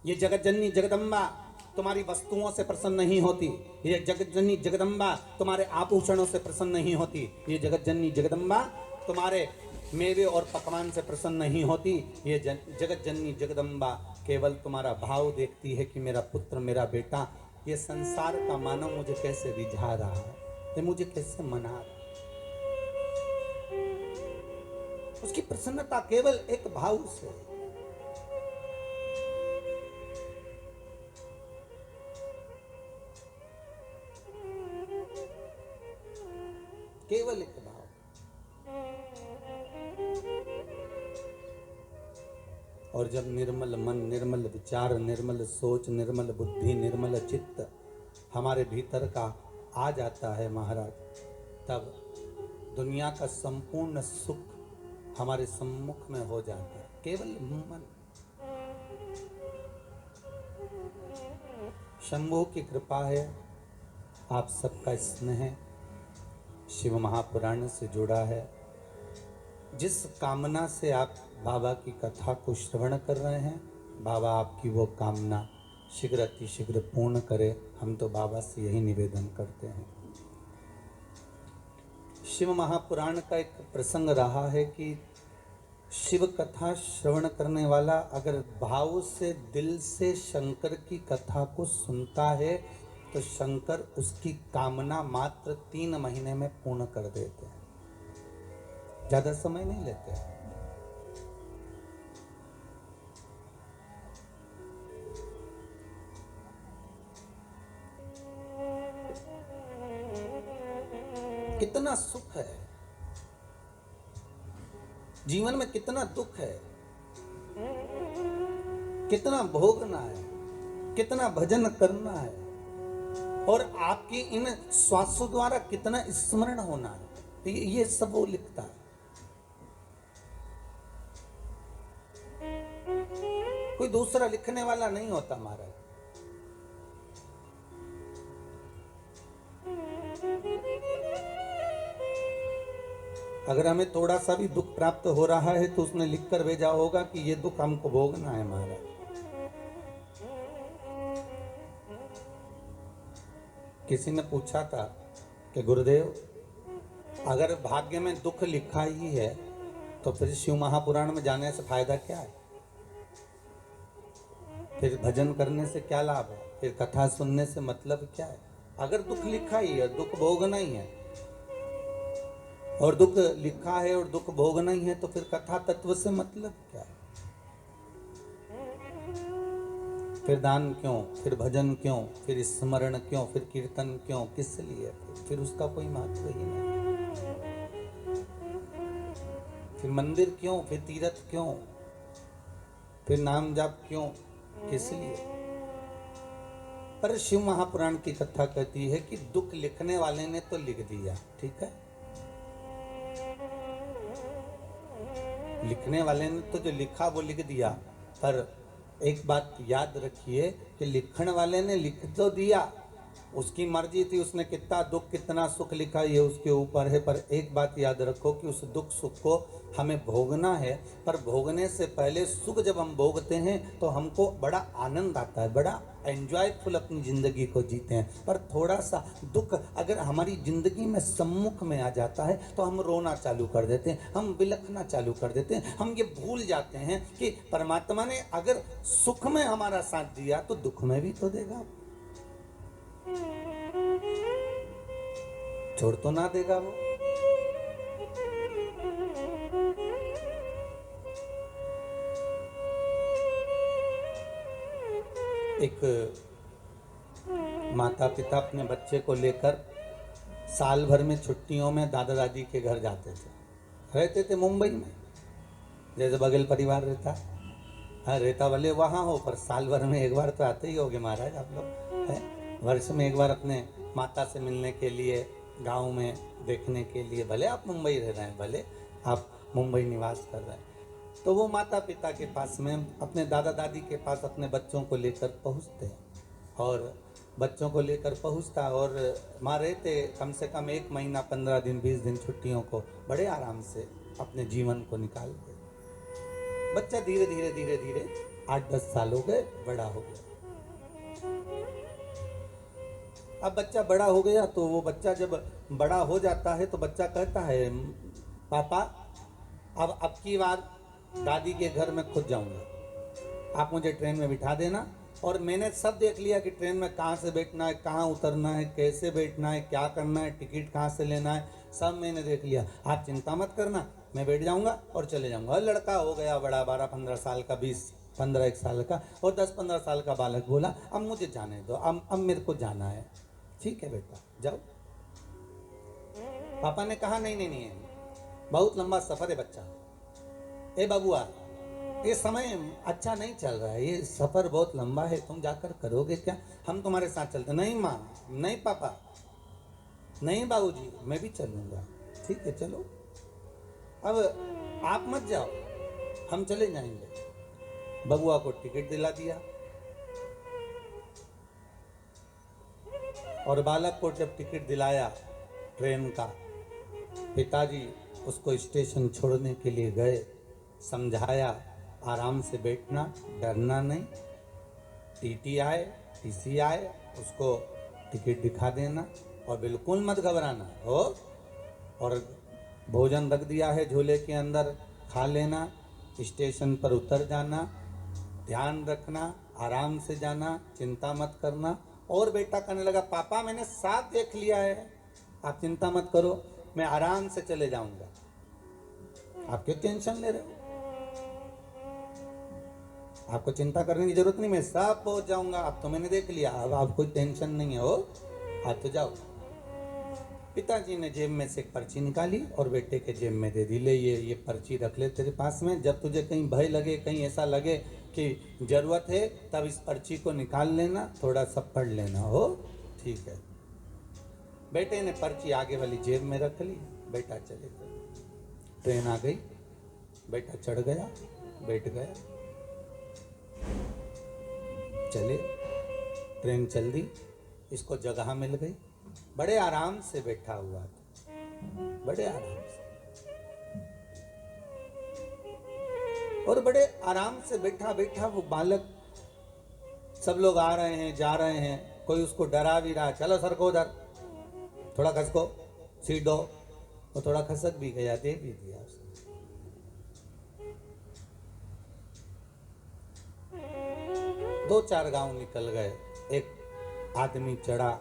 ये जगत जननी जगदम्बा तुम्हारी वस्तुओं से प्रसन्न नहीं होती। ये जगत जननी जगदम्बा तुम्हारे आभूषणों से प्रसन्न नहीं होती। ये जगत जननी जगदम्बा तुम्हारे मेवे और पकवान से प्रसन्न नहीं होती। ये जगत जननी जगदम्बा केवल तुम्हारा भाव देखती है कि मेरा पुत्र, मेरा बेटा, ये संसार का मानव मुझे कैसे रिझा रहा है, ये मुझे कैसे मना रहा है। उसकी प्रसन्नता केवल एक भाव से। केवल एक भाव। और जब निर्मल मन, निर्मल विचार, निर्मल सोच, निर्मल बुद्धि, निर्मल चित्त हमारे भीतर का आ जाता है महाराज, तब दुनिया का संपूर्ण सुख हमारे सम्मुख में हो जाता है। केवल मन। शंभू की कृपा है, आप सबका स्नेह शिव महापुराण से जुड़ा है। जिस कामना से आप बाबा की कथा को श्रवण कर रहे हैं, बाबा आपकी वो कामना शीघ्र अतिशीघ्र पूर्ण करे। हम तो बाबा से यही निवेदन करते हैं। शिव महापुराण का एक प्रसंग रहा है कि शिव कथा श्रवण करने वाला अगर भाव से, दिल से शंकर की कथा को सुनता है तो शंकर उसकी कामना मात्र 3 महीने में पूर्ण कर देते हैं। ज्यादा समय नहीं लेते। कितना सुख है जीवन में, कितना दुख है, कितना भोगना है, कितना भजन करना है, और आपकी इन श्वासों द्वारा कितना स्मरण होना है। ये सब वो लिखता है। कोई दूसरा लिखने वाला नहीं होता महाराज। अगर हमें थोड़ा सा भी दुख प्राप्त हो रहा है तो उसने लिखकर भेजा होगा कि ये दुख हमको भोगना है महाराज। किसी ने पूछा था कि गुरुदेव, अगर भाग्य में दुख लिखा ही है तो फिर शिव महापुराण में जाने से फायदा क्या है? फिर भजन करने से क्या लाभ है? फिर कथा सुनने से मतलब क्या है? अगर दुख लिखा ही है, दुख भोगना ही है, और दुख लिखा है और दुख भोगना ही है, तो फिर कथा तत्व से मतलब क्या है? फिर दान क्यों, फिर भजन क्यों, फिर स्मरण क्यों, फिर कीर्तन क्यों, किस लिए? फिर उसका कोई महत्व ही नहीं। फिर मंदिर क्यों, फिर तीर्थ क्यों, फिर नाम जाप क्यों, किस लिए? पर शिव महापुराण की कथा कहती है कि दुख लिखने वाले ने तो लिख दिया, ठीक है, लिखने वाले ने तो जो लिखा वो लिख दिया, पर एक बात याद रखिए कि लिखने वाले ने लिख तो दिया, उसकी मर्जी थी, उसने कितना दुख कितना सुख लिखा ये उसके ऊपर है। पर एक बात याद रखो कि उस दुख सुख को हमें भोगना है, पर भोगने से पहले सुख जब हम भोगते हैं तो हमको बड़ा आनंद आता है, बड़ा एंजॉयफुल अपनी ज़िंदगी को जीते हैं। पर थोड़ा सा दुख अगर हमारी ज़िंदगी में सम्मुख में आ जाता है तो हम रोना चालू कर देते हैं, हम बिलखना चालू कर देते हैं। हम ये भूल जाते हैं कि परमात्मा ने अगर सुख में हमारा साथ दिया तो दुख में भी तो देगा, छोड़ तो ना देगा वो। एक माता पिता अपने बच्चे को लेकर साल भर में छुट्टियों में दादा दादी के घर जाते थे। रहते थे मुंबई में, जैसे बगल परिवार रहता। हाँ, रहता भले वहाँ हो, पर साल भर में एक बार तो आते ही होगे महाराज आप लोग, है वर्ष में एक बार अपने माता से मिलने के लिए, गांव में देखने के लिए। भले आप मुंबई रह रहे हैं, भले आप मुंबई निवास कर रहे हैं, तो वो माता पिता के पास में, अपने दादा दादी के पास अपने बच्चों को लेकर पहुँचते हैं, और बच्चों को लेकर पहुँचता, और माँ रहते कम से कम 1 महीना 15 दिन 20 दिन छुट्टियों को बड़े आराम से अपने जीवन को निकालते। बच्चा धीरे धीरे धीरे धीरे 8-10 साल हो गए, बड़ा हो गया। अब बच्चा बड़ा हो गया तो वो बच्चा जब बड़ा हो जाता है तो बच्चा कहता है पापा अब की बार दादी के घर में खुद जाऊंगा, आप मुझे ट्रेन में बिठा देना। और मैंने सब देख लिया कि ट्रेन में कहाँ से बैठना है, कहाँ उतरना है, कैसे बैठना है, क्या करना है, टिकट कहाँ से लेना है, सब मैंने देख लिया। आप चिंता मत करना, मैं बैठ जाऊंगा और चले जाऊंगा। और लड़का हो गया बड़ा, 12-15 साल का, 20-15 साल का, और 10-15 साल का बालक बोला अब मुझे जाने दो, अब मेरे को जाना है। ठीक है बेटा जाओ। पापा ने कहा नहीं नहीं नहीं, बहुत लंबा सफर है बच्चा, ए बाबुआ ये समय अच्छा नहीं चल रहा है, ये सफर बहुत लंबा है, तुम जाकर करोगे क्या, हम तुम्हारे साथ चलते। नहीं माँ, नहीं पापा, नहीं बाबूजी, मैं भी चलूंगा। ठीक है चलो, अब आप मत जाओ, हम चले जाएंगे। बबुआ को टिकट दिला दिया और बालक को जब टिकट दिलाया ट्रेन का, पिताजी उसको स्टेशन छोड़ने के लिए गए, समझाया आराम से बैठना, डरना नहीं, टीटी आए, टीसी आए, उसको टिकट दिखा देना और बिल्कुल मत घबराना हो। और भोजन रख दिया है झोले के अंदर, खा लेना, स्टेशन पर उतर जाना, ध्यान रखना, आराम से जाना, चिंता मत करना। और बेटा कहने लगा पापा मैंने साफ देख लिया है, आप चिंता मत करो, मैं आराम से चले जाऊंगा, आप क्यों टेंशन ले रहे हो, आपको चिंता करने की जरूरत नहीं, मैं साफ पहुंच जाऊंगा, अब तो मैंने देख लिया, अब आप कोई टेंशन नहीं है, हो आप तो जाओ। पिताजी ने जेब में से एक पर्ची निकाली और बेटे के जेब में दे दी, ले ये पर्ची रख ले तेरे पास में, जब तुझे कहीं भय लगे, कहीं ऐसा लगे कि जरूरत है, तब इस पर्ची को निकाल लेना, थोड़ा सा पढ़ लेना। हो ठीक है। बेटे ने पर्ची आगे वाली जेब में रख ली, बेटा चले गए। ट्रेन आ गई, बेटा चढ़ गया, बैठ गया, चले, ट्रेन चल दी, इसको जगह मिल गई, बड़े आराम से बैठा हुआ था, बड़े आराम से, और बड़े आराम से बैठा बैठा वो बालक, सब लोग आ रहे हैं जा रहे हैं, कोई उसको डरा भी रहा, चलो सर को उधर, थोड़ा खसको, सीट दो, वो थोड़ा खसक भी गया, दे भी दिया उसने। 2-4 गांव निकल गए, एक आदमी चढ़ा,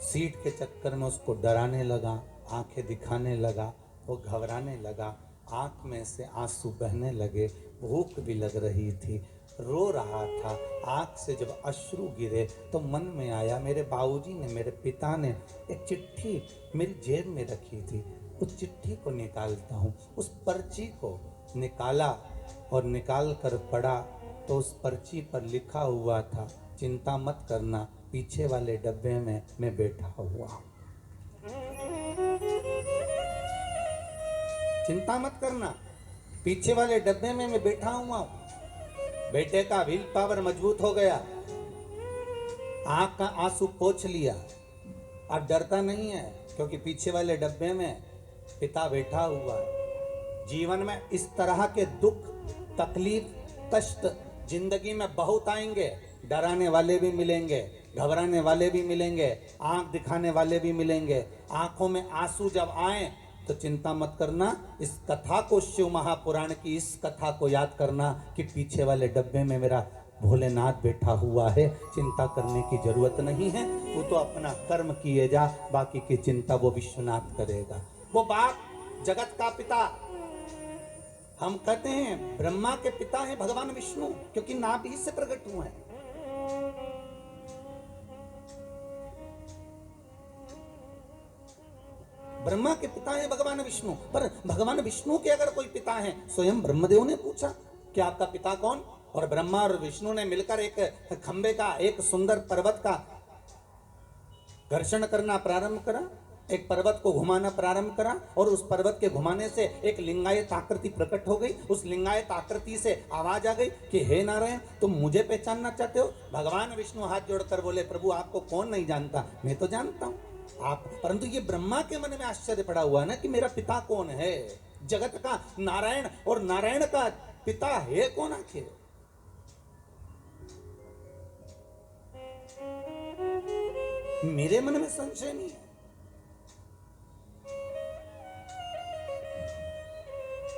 सीट के चक्कर में उसको डराने लगा, आंखें दिखाने लगा, वो घबराने लगा, आंख में से आंसू बहने लगे, भूख भी लग रही थी, रो रहा था। आंख से जब अश्रु गिरे तो मन में आया मेरे बाबूजी ने, मेरे पिता ने एक चिट्ठी मेरी जेब में रखी थी, उस चिट्ठी को निकालता हूँ। उस पर्ची को निकाला और निकाल कर पढ़ा तो उस पर्ची पर लिखा हुआ था, चिंता मत करना, पीछे वाले डब्बे में मैं बैठा हुआ हूं, चिंता मत करना, पीछे वाले डब्बे में मैं बैठा हुआ हूं। बेटे का विल पावर मजबूत हो गया, आंख का आंसू पोंछ लिया, अब डरता नहीं है, क्योंकि पीछे वाले डब्बे में पिता बैठा हुआ है। जीवन में इस तरह के दुख, तकलीफ, कष्ट जिंदगी में बहुत आएंगे, डराने वाले भी मिलेंगे, घबराने वाले भी मिलेंगे, आंख दिखाने वाले भी मिलेंगे। आंखों में आंसू जब आए तो चिंता मत करना, इस कथा को, शिव महापुराण की इस कथा को याद करना कि पीछे वाले डब्बे में मेरा भोलेनाथ बैठा हुआ है, चिंता करने की जरूरत नहीं है, वो तो अपना कर्म किए जा, बाकी की चिंता वो विश्वनाथ करेगा। वो बाप जगत का पिता, हम कहते हैं ब्रह्मा के पिता हैं भगवान विष्णु, क्योंकि नाभि से प्रकट हुए हैं। ब्रह्मा के पिता है भगवान विष्णु, पर भगवान विष्णु के अगर कोई पिता है, स्वयं ब्रह्मदेव ने पूछा कि आपका पिता कौन, और ब्रह्मा और विष्णु ने मिलकर एक खंबे का, एक सुंदर पर्वत का घर्षण करना प्रारंभ करा, एक पर्वत को घुमाना प्रारंभ करा, और उस पर्वत के घुमाने से एक लिंगायत आकृति प्रकट हो गई। उस लिंगायत आकृति से आवाज आ गई कि हे नारायण, तुम मुझे पहचानना चाहते हो? भगवान विष्णु हाथ जोड़कर बोले, प्रभु आपको कौन नहीं जानता, मैं तो जानता हूं आप। परंतु ये ब्रह्मा के मन में आश्चर्य पड़ा हुआ ना कि मेरा पिता कौन है, जगत का नारायण, और नारायण का पिता है कौन आखिर? मेरे मन में संशय नहीं है।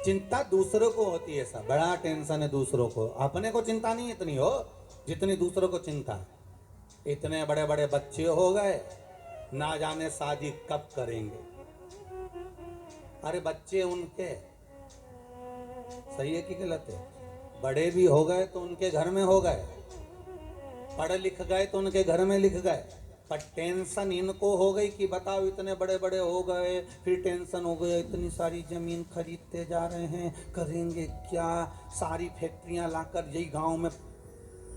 चिंता दूसरों को होती है, सब बड़ा टेंशन है दूसरों को, अपने को चिंता नहीं इतनी हो जितनी दूसरों को चिंता है। इतने बड़े बड़े बच्चे हो गए, ना जाने शादी कब करेंगे। अरे बच्चे उनके सही है कि गलत है? बड़े भी हो गए तो उनके घर में हो गए, पढ़ लिख गए तो उनके घर में लिख गए, पर टेंशन इनको हो गई कि बताओ इतने बड़े बड़े हो गए, फिर टेंशन हो गया इतनी सारी जमीन खरीदते जा रहे हैं, करेंगे क्या, सारी फैक्ट्रियां लाकर यही गांव में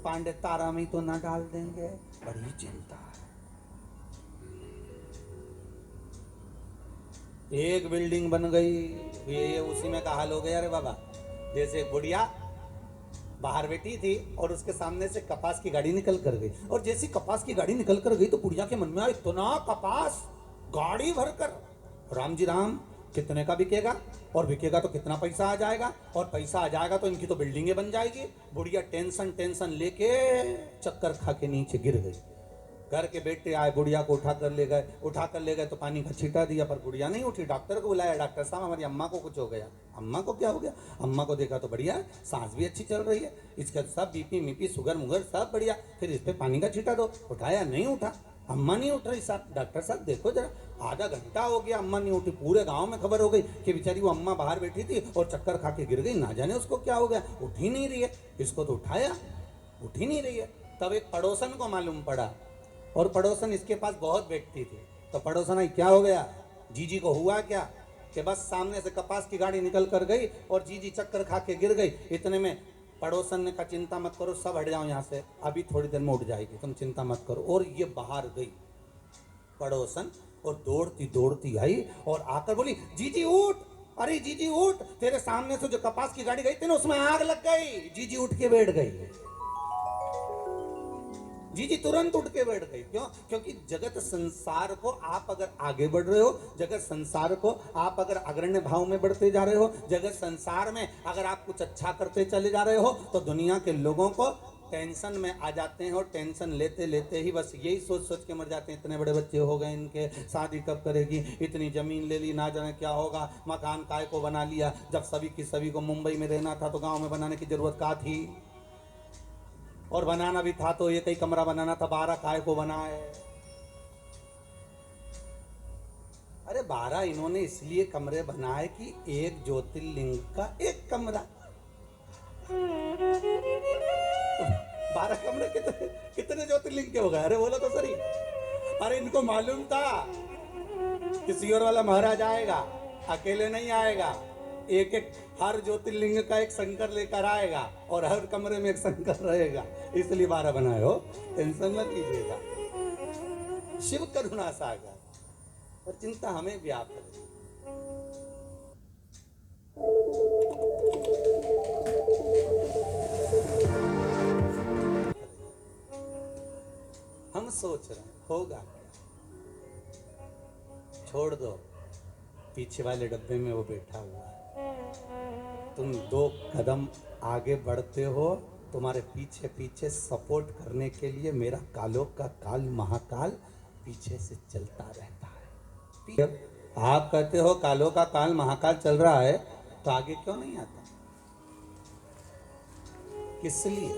पांडे तारा में तो ना डाल देंगे, बड़ी चिंता है। एक बिल्डिंग बन गई, ये उसी में का हाल हो गया। अरे बाबा, जैसे एक बुढ़िया बाहर बैठी थी और उसके सामने से कपास की गाड़ी निकल कर गई, और जैसी कपास की गाड़ी निकल कर गई तो बुढ़िया के मन में आया इतना कपास गाड़ी भरकर, राम जी राम, कितने का बिकेगा, और बिकेगा तो कितना पैसा आ जाएगा, और पैसा आ जाएगा तो इनकी तो बिल्डिंगें बन जाएगी। बुढ़िया टेंशन लेके चक्कर खा के नीचे गिर गई। घर के बेटे आए, बुढ़िया को उठा कर ले गए तो पानी का छींटा दिया, पर बुढ़िया नहीं उठी। डॉक्टर को बुलाया, डॉक्टर साहब हमारी अम्मा को कुछ हो गया। अम्मा को क्या हो गया? अम्मा को देखा तो बढ़िया, सांस भी अच्छी चल रही है, इसका सब बीपी मीपी शुगर मुगर सब बढ़िया, फिर इस पे पानी का छींटा दो। उठाया, नहीं उठा, अम्मा नहीं उठ रही साहब। डॉक्टर साहब देखो जरा, आधा घंटा हो गया अम्मा नहीं उठी। पूरे गांव में खबर हो गई कि बेचारी वो अम्मा बाहर बैठी थी और चक्कर खा के गिर गई, ना जाने उसको क्या हो गया, उठ ही नहीं रही है। इसको तो उठाया, उठ ही नहीं रही है। तब एक पड़ोसन को मालूम पड़ा, और पड़ोसन इसके पास बहुत बैठती थी, तो पड़ोसन आई, क्या हो गया जीजी को, हुआ क्या? कि बस सामने से कपास की गाड़ी निकल कर गई और जीजी चक्कर खा के गिर गई। इतने में पड़ोसन ने कहा, चिंता मत करो, सब हट जाओ यहाँ से, अभी थोड़ी देर में उठ जाएगी, तुम चिंता मत करो। और ये बाहर गई पड़ोसन, और दौड़ती आई और आकर बोली, जीजी उठ, अरे जीजी उठ, तेरे सामने से जो कपास की गाड़ी गई थी ना उसमें आग लग गई। जीजी उठ के बैठ गई, जीजी तुरंत उठ के बैठ गई। क्यों? क्योंकि जगत संसार को आप अगर आगे बढ़ रहे हो, जगत संसार को आप अगर अग्रण्य भाव में बढ़ते जा रहे हो, जगत संसार में अगर आप कुछ अच्छा करते चले जा रहे हो, तो दुनिया के लोगों को टेंशन में आ जाते हैं, और टेंशन लेते लेते ही बस यही सोच के मर जाते हैं, इतने बड़े बच्चे हो गए इनके, शादी कब करेगी, इतनी जमीन ले ली, ना जाने क्या होगा, मकान काय को बना लिया, जब सभी को मुंबई में रहना था तो गाँव में बनाने की जरूरत क्या थी, और बनाना भी था तो एक ही कमरा बनाना था, 12 काय को बनाए। अरे 12 इन्होंने इसलिए कमरे बनाए कि एक ज्योतिर्लिंग का एक कमरा। 12 कमरे कितने ज्योतिर्लिंग के हो गए? अरे बोलो तो सही। अरे इनको मालूम था कि सीहोर वाला महाराज आएगा, अकेले नहीं आएगा, एक एक हर ज्योतिर्लिंग का एक शंकर लेकर आएगा और हर कमरे में एक शंकर रहेगा, इसलिए 12 बनाए हो, टेंशन मत लीजिएगा। शिव करुणा सागर, और चिंता हमें व्याप्त है। हम सोच रहे हैं होगा क्या, छोड़ दो, पीछे वाले डब्बे में वो बैठा हुआ है, तुम 2 कदम आगे बढ़ते हो, तुम्हारे पीछे पीछे सपोर्ट करने के लिए मेरा कालों का काल महाकाल पीछे से चलता रहता है। आप कहते हो कालों का काल महाकाल चल रहा है, तो आगे क्यों नहीं आता? किस लिए?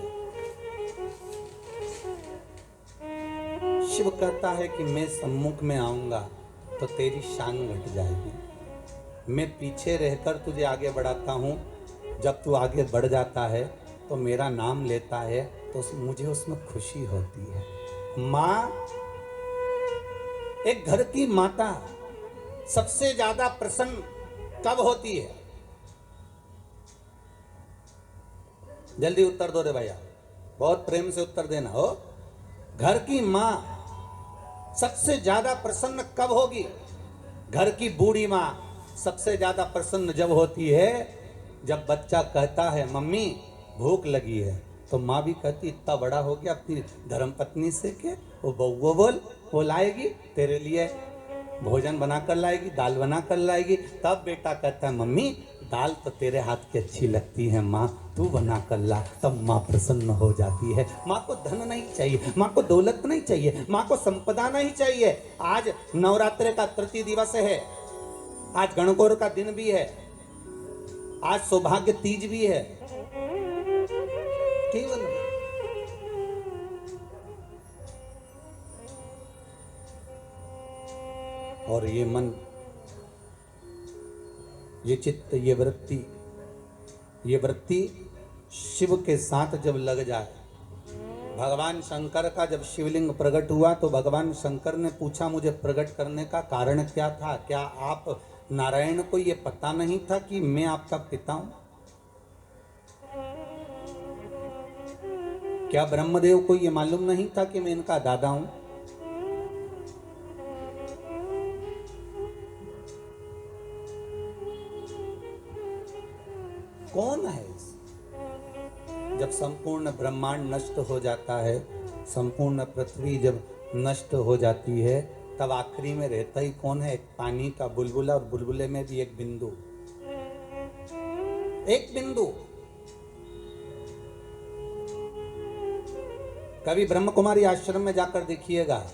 शिव कहता है कि मैं सम्मुख में आऊंगा तो तेरी शान घट जाएगी, मैं पीछे रहकर तुझे आगे बढ़ाता हूँ, जब तू आगे बढ़ जाता है तो मेरा नाम लेता है तो मुझे उसमें खुशी होती है। माँ, एक घर की माता सबसे ज्यादा प्रसन्न कब होती है? जल्दी उत्तर दो रे भैया, बहुत प्रेम से उत्तर देना हो। घर की माँ सबसे ज्यादा प्रसन्न कब होगी? घर की बूढ़ी माँ सबसे ज्यादा प्रसन्न जब होती है जब बच्चा कहता है मम्मी भूख लगी है, तो माँ भी कहती इतना बड़ा हो गया अपनी धर्मपत्नी से के वो बउआ बोल, वो लाएगी तेरे लिए भोजन बना कर लाएगी, दाल बना कर लाएगी। तब बेटा कहता है मम्मी दाल तो तेरे हाथ की अच्छी लगती है माँ, तू बना कर ला, तब माँ प्रसन्न हो जाती है। माँ को धन नहीं चाहिए, माँ को दौलत नहीं चाहिए, माँ को संपदा नहीं चाहिए। आज नवरात्रि का तृतीय दिवस है, आज गणगौर का दिन भी है, आज सौभाग्य तीज भी है। केवल और ये मन, ये चित्त, ये वृत्ति शिव के साथ जब लग जाए। भगवान शंकर का जब शिवलिंग प्रकट हुआ तो भगवान शंकर ने पूछा, मुझे प्रकट करने का कारण क्या था? क्या आप नारायण को ये पता नहीं था कि मैं आपका पिता हूं? क्या ब्रह्मदेव को ये मालूम नहीं था कि मैं इनका दादा हूं? कौन है? जब संपूर्ण ब्रह्मांड नष्ट हो जाता है, संपूर्ण पृथ्वी जब नष्ट हो जाती है, तब आखिरी में रहता ही कौन है? एक पानी का बुलबुला, और बुलबुले में भी एक बिंदु, एक बिंदु। कभी ब्रह्म कुमारी आश्रम में जाकर देखिएगा,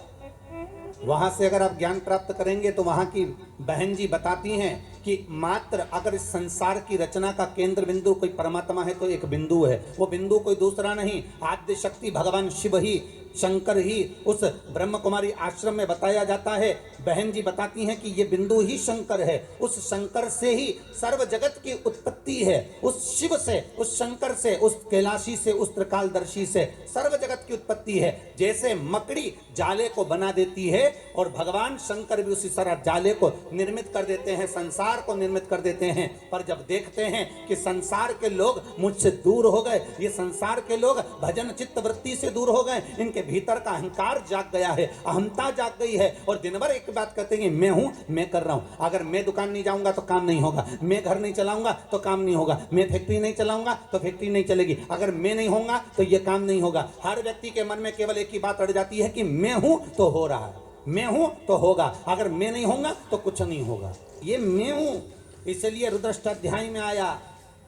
वहां से अगर आप ज्ञान प्राप्त करेंगे तो वहां की बहन जी बताती हैं कि मात्र अगर इस संसार की रचना का केंद्र बिंदु कोई परमात्मा है तो एक बिंदु है। वो बिंदु कोई दूसरा नहीं, आद्य शक्ति भगवान शिव ही, शंकर ही उस ब्रह्म कुमारी आश्रम में बताया जाता है। बहन जी बताती हैं कि ये बिंदु ही शंकर है। उस शंकर से ही सर्व जगत की उत्पत्ति है। उस शिव से, उस शंकर से, उस कैलाशी से, उस त्रिकालदर्शी से सर्व जगत की उत्पत्ति है। जैसे मकड़ी जाले को बना देती है और भगवान शंकर भी उसी तरह जाले को निर्मित कर देते हैं, संसार को निर्मित कर देते हैं। पर जब देखते हैं कि संसार के लोग मुझसे दूर हो गए, ये संसार के लोग भजन चित्त वृत्ति से दूर हो गए, इनके भीतर का अहंकार जाग गया है, अहमता जाग गई है, और दिन भर एक बात कहते हैं, मैं हूं, मैं कर रहा हूं। अगर मैं दुकान नहीं जाऊंगा तो काम नहीं होगा, मैं घर नहीं चलाऊंगा तो काम नहीं होगा, मैं फैक्ट्री नहीं चलाऊंगा तो फैक्ट्री नहीं चलेगी, अगर मैं नहीं होऊंगा तो ये काम नहीं होगा। हर व्यक्ति के मन में केवल एक ही बात अड़ जाती है कि मैं हूं तो हो रहा है, मैं हूं तो होगा, अगर मैं नहीं होऊंगा तो कुछ नहीं होगा। ये मैं हूं, इसलिए रुद्राष्टाध्याय में आया,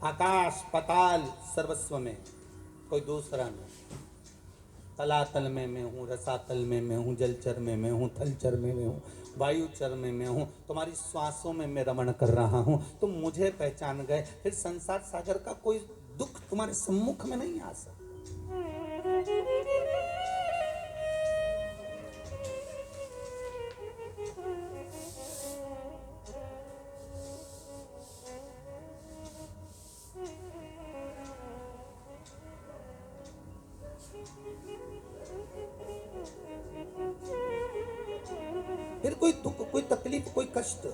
आकाश पताल सर्वस्व में कोई दूसरा नहीं। तलातल में मैं हूँ, रसातल में मैं हूँ, जलचर में मैं हूँ, थलचर में मैं हूँ, वायुचर में मैं हूँ, तुम्हारी श्वासों में मैं रमण कर रहा हूँ। तुम मुझे पहचान गए, फिर संसार सागर का कोई दुख तुम्हारे सम्मुख में नहीं आ सकता। फिर कोई दुख, कोई तकलीफ, कोई कष्ट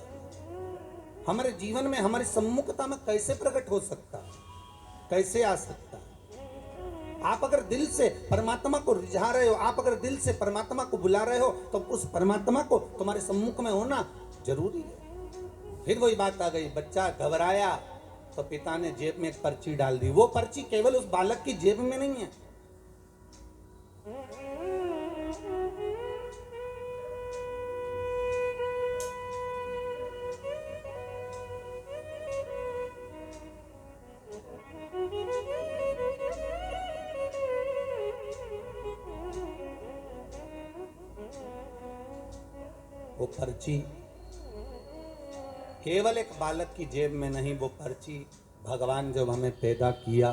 हमारे जीवन में, हमारी सम्मुखता में कैसे प्रकट हो सकता है, कैसे आ सकता है? आप अगर दिल से परमात्मा को रिझा रहे हो, आप अगर दिल से परमात्मा को बुला रहे हो, तो उस परमात्मा को तुम्हारे सम्मुख में होना जरूरी है। फिर वही बात आ गई, बच्चा घबराया तो पिता ने जेब में एक पर्ची डाल दी। वो पर्ची केवल उस बालक की जेब में नहीं है, वो पर्ची केवल एक बालक की जेब में नहीं, वो पर्ची भगवान जब हमें पैदा किया,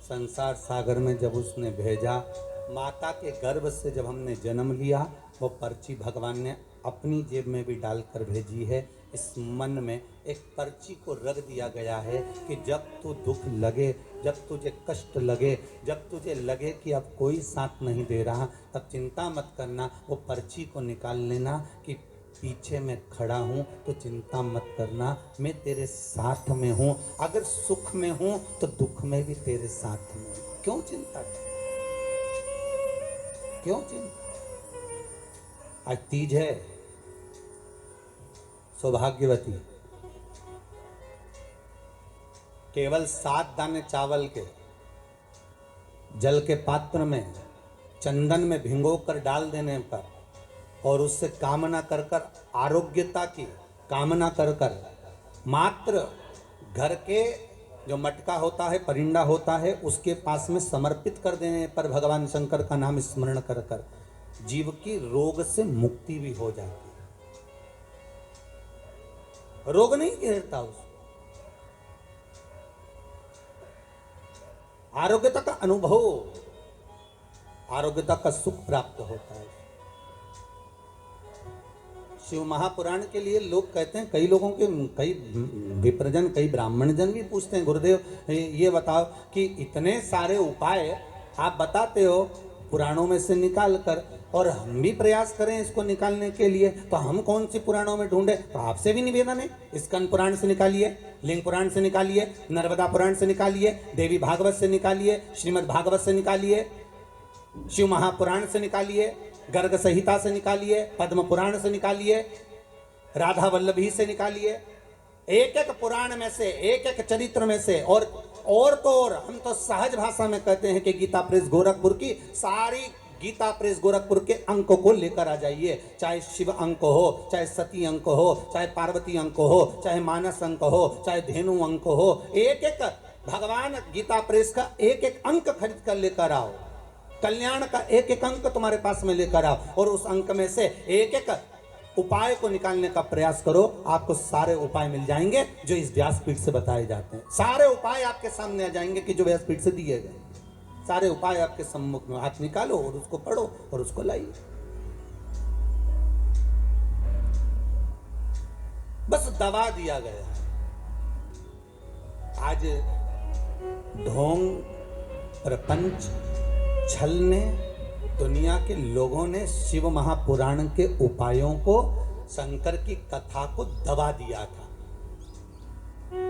संसार सागर में जब उसने भेजा, माता के गर्भ से जब हमने जन्म लिया, वो पर्ची भगवान ने अपनी जेब में भी डालकर भेजी है। इस मन में एक पर्ची को रख दिया गया है कि जब तू दुख लगे, जब तुझे कष्ट लगे, जब तुझे लगे कि अब कोई साथ नहीं दे रहा, तब चिंता मत करना, वो पर्ची को निकाल लेना कि पीछे मैं खड़ा हूँ, तो चिंता मत करना, मैं तेरे साथ में हूँ। अगर सुख में हूँ तो दुख में भी तेरे साथ में हूँ। क्यों चिंता कर, क्यों चिंता? आज तीज है, सौभाग्यवती केवल 7 दाने चावल के जल के पात्र में चंदन में भिगोकर डाल देने पर और उससे कामना कर कर, आरोग्यता की कामना कर कर, मात्र घर के जो मटका होता है, परिंदा होता है, उसके पास में समर्पित कर देने पर भगवान शंकर का नाम स्मरण कर कर जीव की रोग से मुक्ति भी हो जाती है। रोग नहीं घेरता उसको, आरोग्यता का अनुभव, आरोग्यता का सुख प्राप्त होता है। शिव महापुराण के लिए लोग कहते हैं, कई लोगों के, कई विप्रजन, कई ब्राह्मण जन भी पूछते हैं, गुरुदेव ये बताओ कि इतने सारे उपाय आप बताते हो पुराणों में से निकाल कर, और हम भी प्रयास करें इसको निकालने के लिए, तो हम कौन सी पुराणों में ढूंढे? तो आपसे भी निवेदन है, स्कंद पुराण से निकालिए, लिंग पुराण से निकालिए, नर्मदा पुराण से निकालिए, देवी भागवत से निकालिए, श्रीमद् भागवत से निकालिए, शिव महापुराण से निकालिए, गर्ग संहिता से निकालिए, पद्म पुराण से निकालिए, राधा वल्लभी से निकालिए, एक एक पुराण में से, एक एक चरित्र में से। और तो और हम तो सहज भाषा में कहते हैं कि गीता प्रेस गोरखपुर की सारी गीता प्रेस गोरखपुर के अंकों को लेकर आ जाइए, चाहे शिव अंक हो, चाहे सती अंक हो, चाहे पार्वती अंक हो, चाहे मानस अंक हो, चाहे धेनु अंक हो, एक एक भगवान गीता प्रेस का एक एक अंक खरीद कर लेकर आओ, कल्याण का एक एक अंक तुम्हारे पास में लेकर आओ, और उस अंक में से एक एक उपाय को निकालने का प्रयास करो। आपको सारे उपाय मिल जाएंगे जो इस व्यासपीठ से बताए जाते हैं। सारे उपाय आपके सामने आ जाएंगे कि जो व्यासपीठ से दिए गए, सारे उपाय आपके सम्मुख में। हाथ निकालो और उसको पढ़ो और उसको लाइए। बस दबा दिया गया। आज ढोंग, प्रपंच, छल ने, दुनिया के लोगों ने शिव महापुराण के उपायों को, शंकर की कथा को दबा दिया था।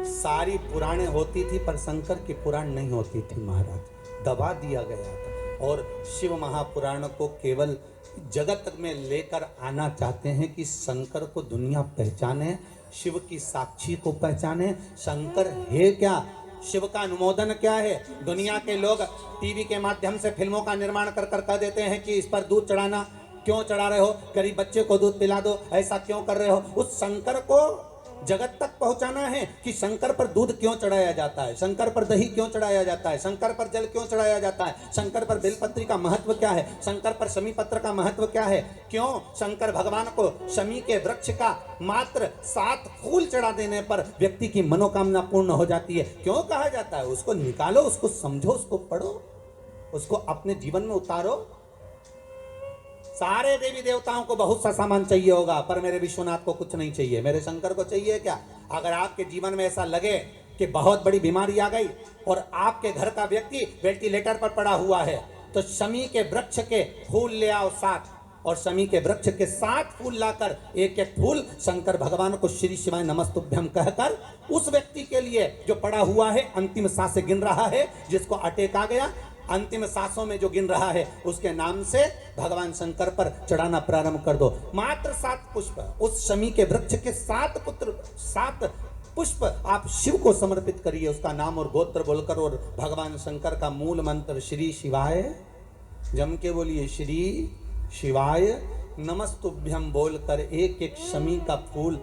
सारी पुराणें होती थी पर शंकर की पुराण नहीं होती थी महाराज, दबा दिया गया था। और शिव महापुराण को केवल जगत में लेकर आना चाहते हैं कि शंकर को दुनिया पहचाने, शिव की साक्षी को पहचाने। शंकर है क्या, शिव का अनुमोदन क्या है? दुनिया के लोग टीवी के माध्यम से फिल्मों का निर्माण कर कर कह देते हैं कि इस पर दूध चढ़ाना, क्यों चढ़ा रहे हो, गरीब बच्चे को दूध पिला दो, ऐसा क्यों कर रहे हो। उस शंकर को जगत तक पहुंचाना है कि शंकर पर दूध क्यों चढ़ाया जाता है, शंकर पर दही क्यों चढ़ाया जाता है, शंकर पर जल क्यों चढ़ाया जाता है, शंकर पर बेलपत्री का महत्व क्या है, शंकर पर शमी पत्र का महत्व क्या है, क्यों शंकर भगवान को शमी के वृक्ष का मात्र 7 फूल चढ़ा देने पर व्यक्ति की मनोकामना पूर्ण हो जाती है, क्यों कहा जाता है। उसको निकालो, उसको समझो, उसको पढ़ो, उसको अपने जीवन में उतारो। सारे देवी देवताओं को बहुत सा सामान चाहिए होगा, पर मेरे विश्वनाथ को कुछ नहीं चाहिए, मेरे शंकर को चाहिए क्या? अगर आपके जीवन में ऐसा लगे कि बहुत बड़ी बीमारी आ गई और आपके घर का व्यक्ति वेंटिलेटर पर पड़ा हुआ है, तो शमी के वृक्ष के फूल ले आओ 7, और शमी के वृक्ष के 7 फूल लाकर एक एक फूल शंकर भगवान को श्री शिवाय नमस्तुभ्यम कहकर उस व्यक्ति के लिए जो पड़ा हुआ है, अंतिम सांसें गिन रहा है, जिसको अटैक आ गया, अंतिम सांसों में जो गिन रहा है, उसके नाम से भगवान शंकर पर चढ़ाना प्रारंभ कर दो। मात्र 7 पुष्प, उस शमी के वृक्ष के 7 पुष्प आप शिव को समर्पित करिए, उसका नाम और गोत्र बोलकर, और भगवान शंकर का मूल मंत्र श्री शिवाय, जम के बोलिए श्री शिवाय नमस्तुभ्यम बोलकर एक एक शमी का फूल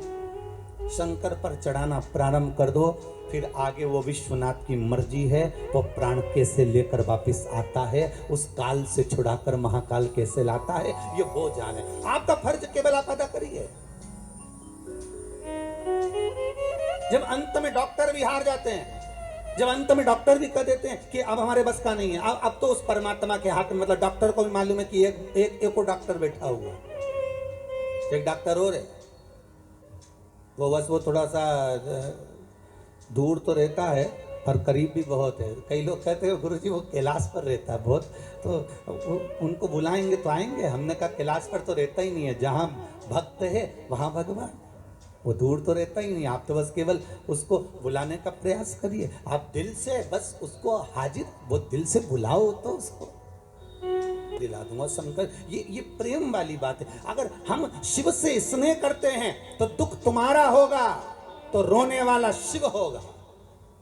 शंकर पर चढ़ाना प्रारंभ कर दो। फिर आगे वो विश्वनाथ की मर्जी है, वो प्राण कैसे लेकर वापस आता है, उस काल से छुड़ाकर महाकाल कैसे लाता है, ये वो जाने। आपका फर्ज केवल आप अदा करिए। जब अंत में डॉक्टर भी हार जाते हैं, जब अंत में डॉक्टर भी कह देते हैं कि अब हमारे बस का नहीं है, अब तो उस परमात्मा के हाथ में, मतलब डॉक्टर को भी मालूम है कि एक डॉक्टर बैठा हुआ, एक डॉक्टर और है, वो बस वो थोड़ा सा दूर तो रहता है पर करीब भी बहुत है। कई लोग कहते हैं गुरुजी वो कैलाश पर रहता है बहुत, तो उनको बुलाएंगे तो आएंगे। हमने कहा कैलाश पर तो रहता ही नहीं है, जहाँ भक्त है वहाँ भगवान, वो दूर तो रहता ही नहीं। आप तो बस केवल उसको बुलाने का प्रयास करिए, आप दिल से बस उसको हाजिर, वो दिल से बुलाओ तो उसको दिला दूंगा। शंकर, ये प्रेम वाली बात है। अगर हम शिव से स्नेह करते हैं तो दुख तुम्हारा होगा, तो रोने वाला शिव होगा,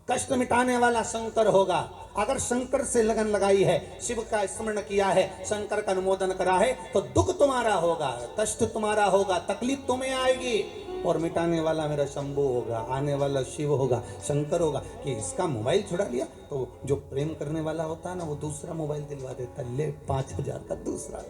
कष्ट मिटाने वाला शंकर होगा। अगर शंकर से लगन लगाई है, शिव का स्मरण किया है, शंकर का अनुमोदन करा है, तो दुख तुम्हारा होगा, कष्ट तुम्हारा होगा, तकलीफ तुम्हें आएगी, और मिटाने वाला मेरा शंभू होगा, आने वाला शिव होगा, शंकर होगा। कि इसका मोबाइल छुड़ा लिया तो जो प्रेम करने वाला होता है ना, वो दूसरा मोबाइल दिलवा देता, ले 5,000 का दूसरा।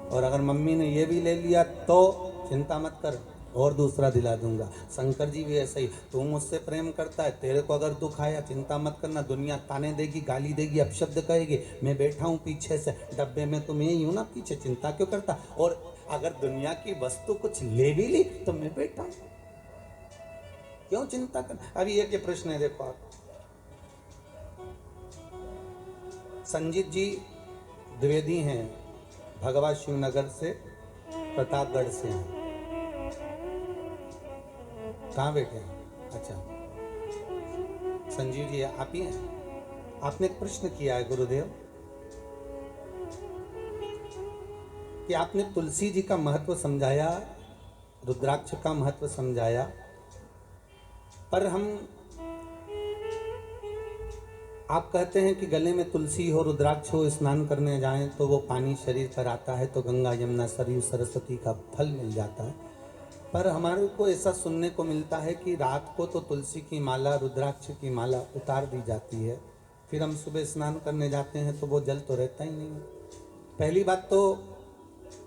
और अगर मम्मी ने ये भी ले लिया तो चिंता मत कर, और दूसरा दिला दूंगा। शंकर जी भी ऐसा ही, तू मुझसे प्रेम करता है, तेरे को अगर दुख आया चिंता मत करना, दुनिया ताने देगी, गाली देगी, अपशब्द कहेगी, मैं बैठा हूँ पीछे से डब्बे में, तो मैं ही हूँ ना पीछे, चिंता क्यों करता। और अगर दुनिया की वस्तु कुछ ले भी ली तो मैं बैठा हूँ, क्यों चिंता करना। अभी एक ये प्रश्न है, देखो आप, संजीत जी द्विवेदी हैं, भगवा शिवनगर से, प्रतापगढ़ से हैं। कहाँ बैठे हैं? अच्छा, संजीव जी आप ही हैं। आपने एक प्रश्न किया है गुरुदेव कि आपने तुलसी जी का महत्व समझाया, रुद्राक्ष का महत्व समझाया, पर आप कहते हैं कि गले में तुलसी हो, रुद्राक्ष हो, स्नान करने जाएं तो वो पानी शरीर पर आता है तो गंगा यमुना सरयू सरस्वती का फल मिल जाता है। पर हमारे को ऐसा सुनने को मिलता है कि रात को तो तुलसी की माला, रुद्राक्ष की माला उतार दी जाती है, फिर हम सुबह स्नान करने जाते हैं तो वो जल तो रहता ही नहीं है। पहली बात तो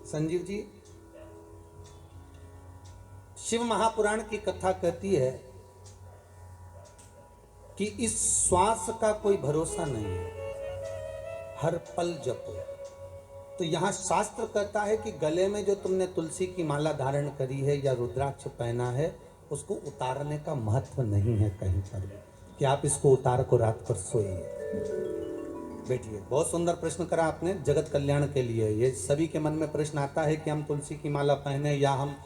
संजीव जी, शिव महापुराण की कथा कहती है कि इस श्वास का कोई भरोसा नहीं है, हर पल जपो। तो यहाँ शास्त्र कहता है कि गले में जो तुमने तुलसी की माला धारण करी है या रुद्राक्ष पहना है, उसको उतारने का महत्व नहीं है कहीं पर भी, कि आप इसको उतार को रात पर सोइए। बैठिए, बहुत सुंदर प्रश्न करा आपने, जगत कल्याण के लिए। ये सभी के मन में प्रश्न आता है कि हम तुलसी की माला पहने या हम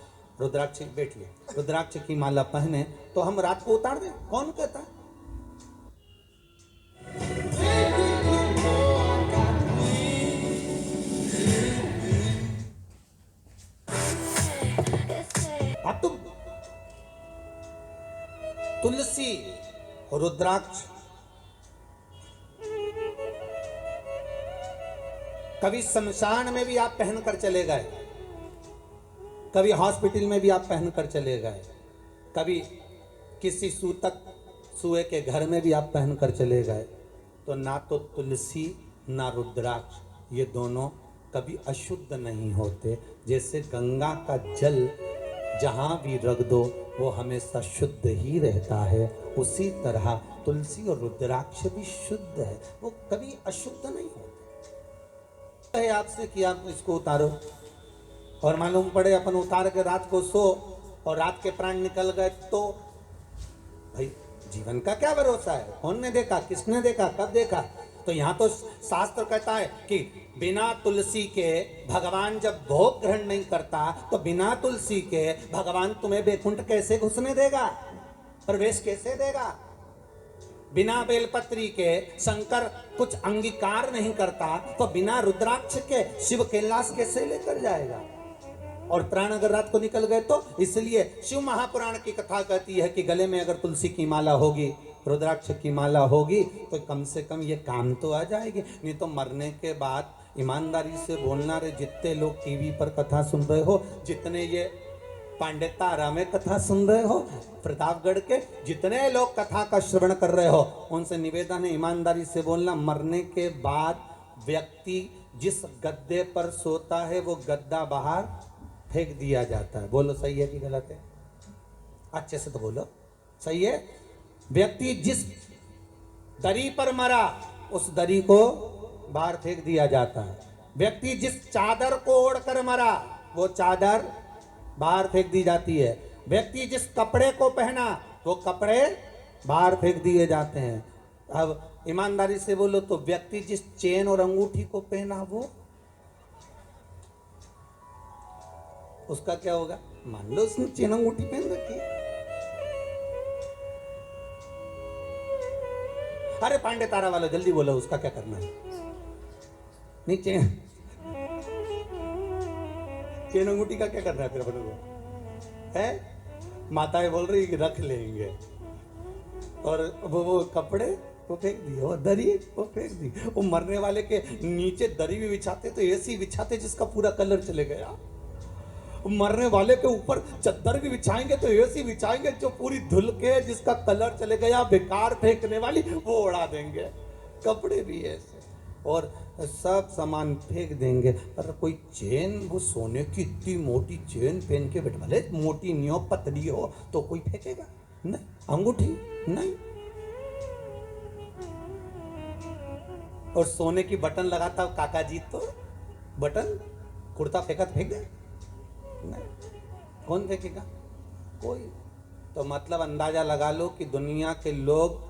रुद्राक्ष, बैठिए, रुद्राक्ष की माला पहने तो हम रात को उतार दें, कौन कहता है? अब तो तुलसी, रुद्राक्ष, कभी शमशान में भी आप पहनकर चले गए, कभी हॉस्पिटल में भी आप पहनकर चले गए, कभी किसी सूतक सुए के घर में भी आप पहनकर चले गए, तो ना तो तुलसी ना रुद्राक्ष ये दोनों कभी अशुद्ध नहीं होते। जैसे गंगा का जल जहाँ भी रख दो वो हमेशा शुद्ध ही रहता है, उसी तरह तुलसी और रुद्राक्ष भी शुद्ध है, वो कभी अशुद्ध नहीं होते। है आपसे कि आप इसको उतारो और मालूम पड़े अपन उतार के रात को सो और रात के प्राण निकल गए, तो भाई जीवन का क्या भरोसा है? कौन ने देखा, किसने देखा, कब देखा? तो यहाँ तो शास्त्र कहता है कि बिना तुलसी के भगवान जब भोग ग्रहण नहीं करता तो बिना तुलसी के भगवान तुम्हें बैकुंठ कैसे घुसने देगा, प्रवेश कैसे देगा? बिना बेलपत्री के शंकर कुछ अंगीकार नहीं करता तो बिना रुद्राक्ष के शिव कैलाश कैसे लेकर जाएगा? और प्राण अगर रात को निकल गए तो इसलिए शिव महापुराण की कथा कहती है कि गले में अगर तुलसी की माला होगी, रुद्राक्ष की माला होगी, तो कम से कम ये काम तो आ जाएगी। नहीं तो मरने के बाद ईमानदारी से बोलना रे, जितने लोग टीवी पर कथा सुन रहे हो, जितने ये पांडेतारा में कथा सुन रहे हो, प्रतापगढ़ के जितने लोग कथा का श्रवण कर रहे हो, उनसे निवेदन है ईमानदारी से बोलना, मरने के बाद व्यक्ति जिस गद्दे पर सोता है वो गद्दा बाहर फेंक दिया जाता है। बोलो सही है कि गलत है? अच्छे से तो बोलो, सही है? व्यक्ति जिस दरी पर मरा उस दरी को बाहर फेंक दिया जाता है। व्यक्ति जिस चादर को ओढ़कर मरा वो चादर बाहर फेंक दी जाती है। व्यक्ति जिस कपड़े को पहना वो कपड़े बाहर फेंक दिए जाते हैं। अब ईमानदारी से बोलो तो व्यक्ति जिस चेन और अंगूठी को पहना वो, उसका क्या होगा? मान लो उसने चेन अंगूठी पहन रखी है, अरे पांडे तारा वाला जल्दी बोलो उसका क्या करना है? नहीं, चेन अंगूठी का क्या करना है फिर अपन को? है माताएं बोल रही कि रख लेंगे, और वो कपड़े वो फेंक दिए, वो दरी वो फेंक दी। वो मरने वाले के नीचे दरी भी बिछाते तो ऐसी बिछाते जिसका पूरा कलर चले गया। मरने वाले के ऊपर चद्दर भी बिछाएंगे तो ऐसी बिछाएंगे जो पूरी धुल के, जिसका कलर चले गया, बेकार फेंकने वाली, वो उड़ा देंगे। कपड़े भी ऐसे, और सब सामान फेंक देंगे। पर कोई चेन, वो सोने की इतनी मोटी चेन पहन के बैठ, भले मोटी नहीं हो, पतली हो, तो कोई फेंकेगा नहीं। अंगूठी नहीं, और सोने की बटन लगाता काका जी, तो बटन कुर्ता फेंका तो फेंक दे नहीं, कौन फेंकेगा? कोई। तो मतलब अंदाजा लगा लो कि दुनिया के लोग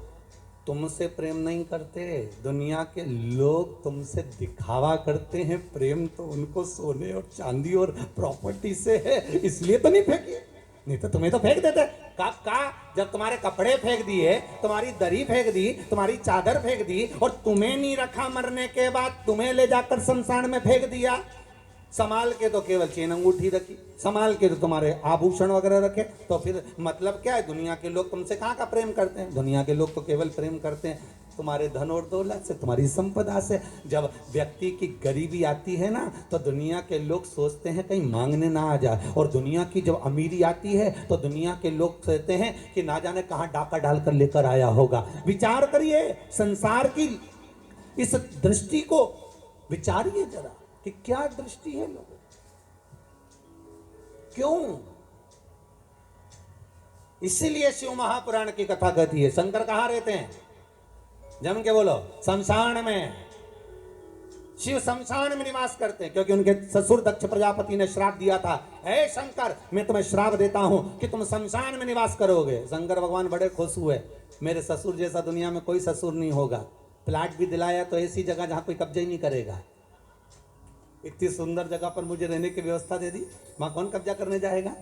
तुमसे प्रेम नहीं करते, दुनिया के लोग तुमसे दिखावा करते हैं। प्रेम तो उनको सोने और चांदी और प्रॉपर्टी से है, इसलिए तो नहीं फेंकी, नहीं तो तुम्हें तो फेंक देते। का जब तुम्हारे कपड़े फेंक दिए, तुम्हारी दरी फेंक दी, तुम्हारी चादर फेंक दी, और तुम्हें नहीं रखा, मरने के बाद तुम्हें ले जाकर शमशान में फेंक दिया। संभाल के तो केवल चेन अंगूठी रखी, संभाल के तो तुम्हारे आभूषण वगैरह रखे, तो फिर मतलब क्या है? दुनिया के लोग तुमसे कहाँ का प्रेम करते हैं? दुनिया के लोग तो केवल प्रेम करते हैं तुम्हारे धन और दौलत से, तुम्हारी संपदा से। जब व्यक्ति की गरीबी आती है ना, तो दुनिया के लोग सोचते हैं कहीं मांगने ना आ जाए, और दुनिया की जब अमीरी आती है तो दुनिया के लोग सोचते हैं कि ना जाने कहाँ डाका डालकर लेकर आया होगा। विचार करिए, संसार की इस दृष्टि को विचारिए जरा कि क्या दृष्टि है लोगों, क्यों? इसीलिए शिव महापुराण की कथा कहती है, शंकर कहाँ रहते हैं? जम के बोलो, शमशान में। शिव शमशान में निवास करते हैं, क्योंकि उनके ससुर दक्ष प्रजापति ने श्राप दिया था, हे शंकर, मैं तुम्हें श्राप देता हूं कि तुम शमशान में निवास करोगे। शंकर भगवान बड़े खुश हुए, मेरे ससुर जैसा दुनिया में कोई ससुर नहीं होगा। प्लाट भी दिलाया तो ऐसी जगह जहां कोई कब्जा ही नहीं करेगा। इतनी सुंदर जगह पर मुझे रहने की व्यवस्था दे दी, वहां कौन कब्जा करने जाएगा?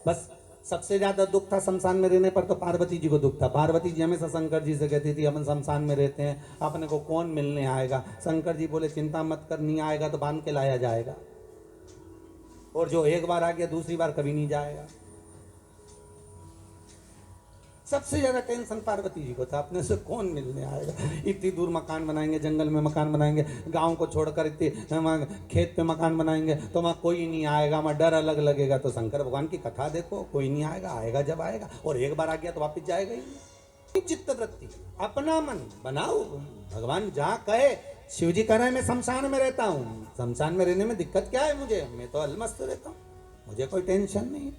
बस सबसे ज्यादा दुख था शमशान में रहने पर तो पार्वती जी को दुख था। पार्वती जी हमेशा शंकर जी से कहती थी, अपन शमशान में रहते हैं, अपने को कौन मिलने आएगा? शंकर जी बोले, चिंता मत कर, नहीं आएगा तो बांध के लाया जाएगा, और जो एक बार आ गया दूसरी बार कभी नहीं जाएगा। सबसे ज्यादा टेंशन पार्वती जी को था, अपने से कौन मिलने आएगा? इतनी दूर मकान बनाएंगे, जंगल में मकान बनाएंगे, गांव को छोड़कर इतने खेत पे मकान बनाएंगे, तो वहाँ कोई नहीं आएगा, वहाँ डर अलग लगेगा। तो शंकर भगवान की कथा देखो, कोई नहीं आएगा, आएगा जब आएगा, और एक बार आ गया तो वापिस जाएगा ही नहीं। चित्त वृत्ति, अपना मन बनाओ, भगवान जहाँ कहे। शिव जी कह रहे हैं मैं शमशान में रहता हूँ, शमशान में रहने में दिक्कत क्या है मुझे? मैं तो अलमस्त रहता हूँ, मुझे कोई टेंशन नहीं।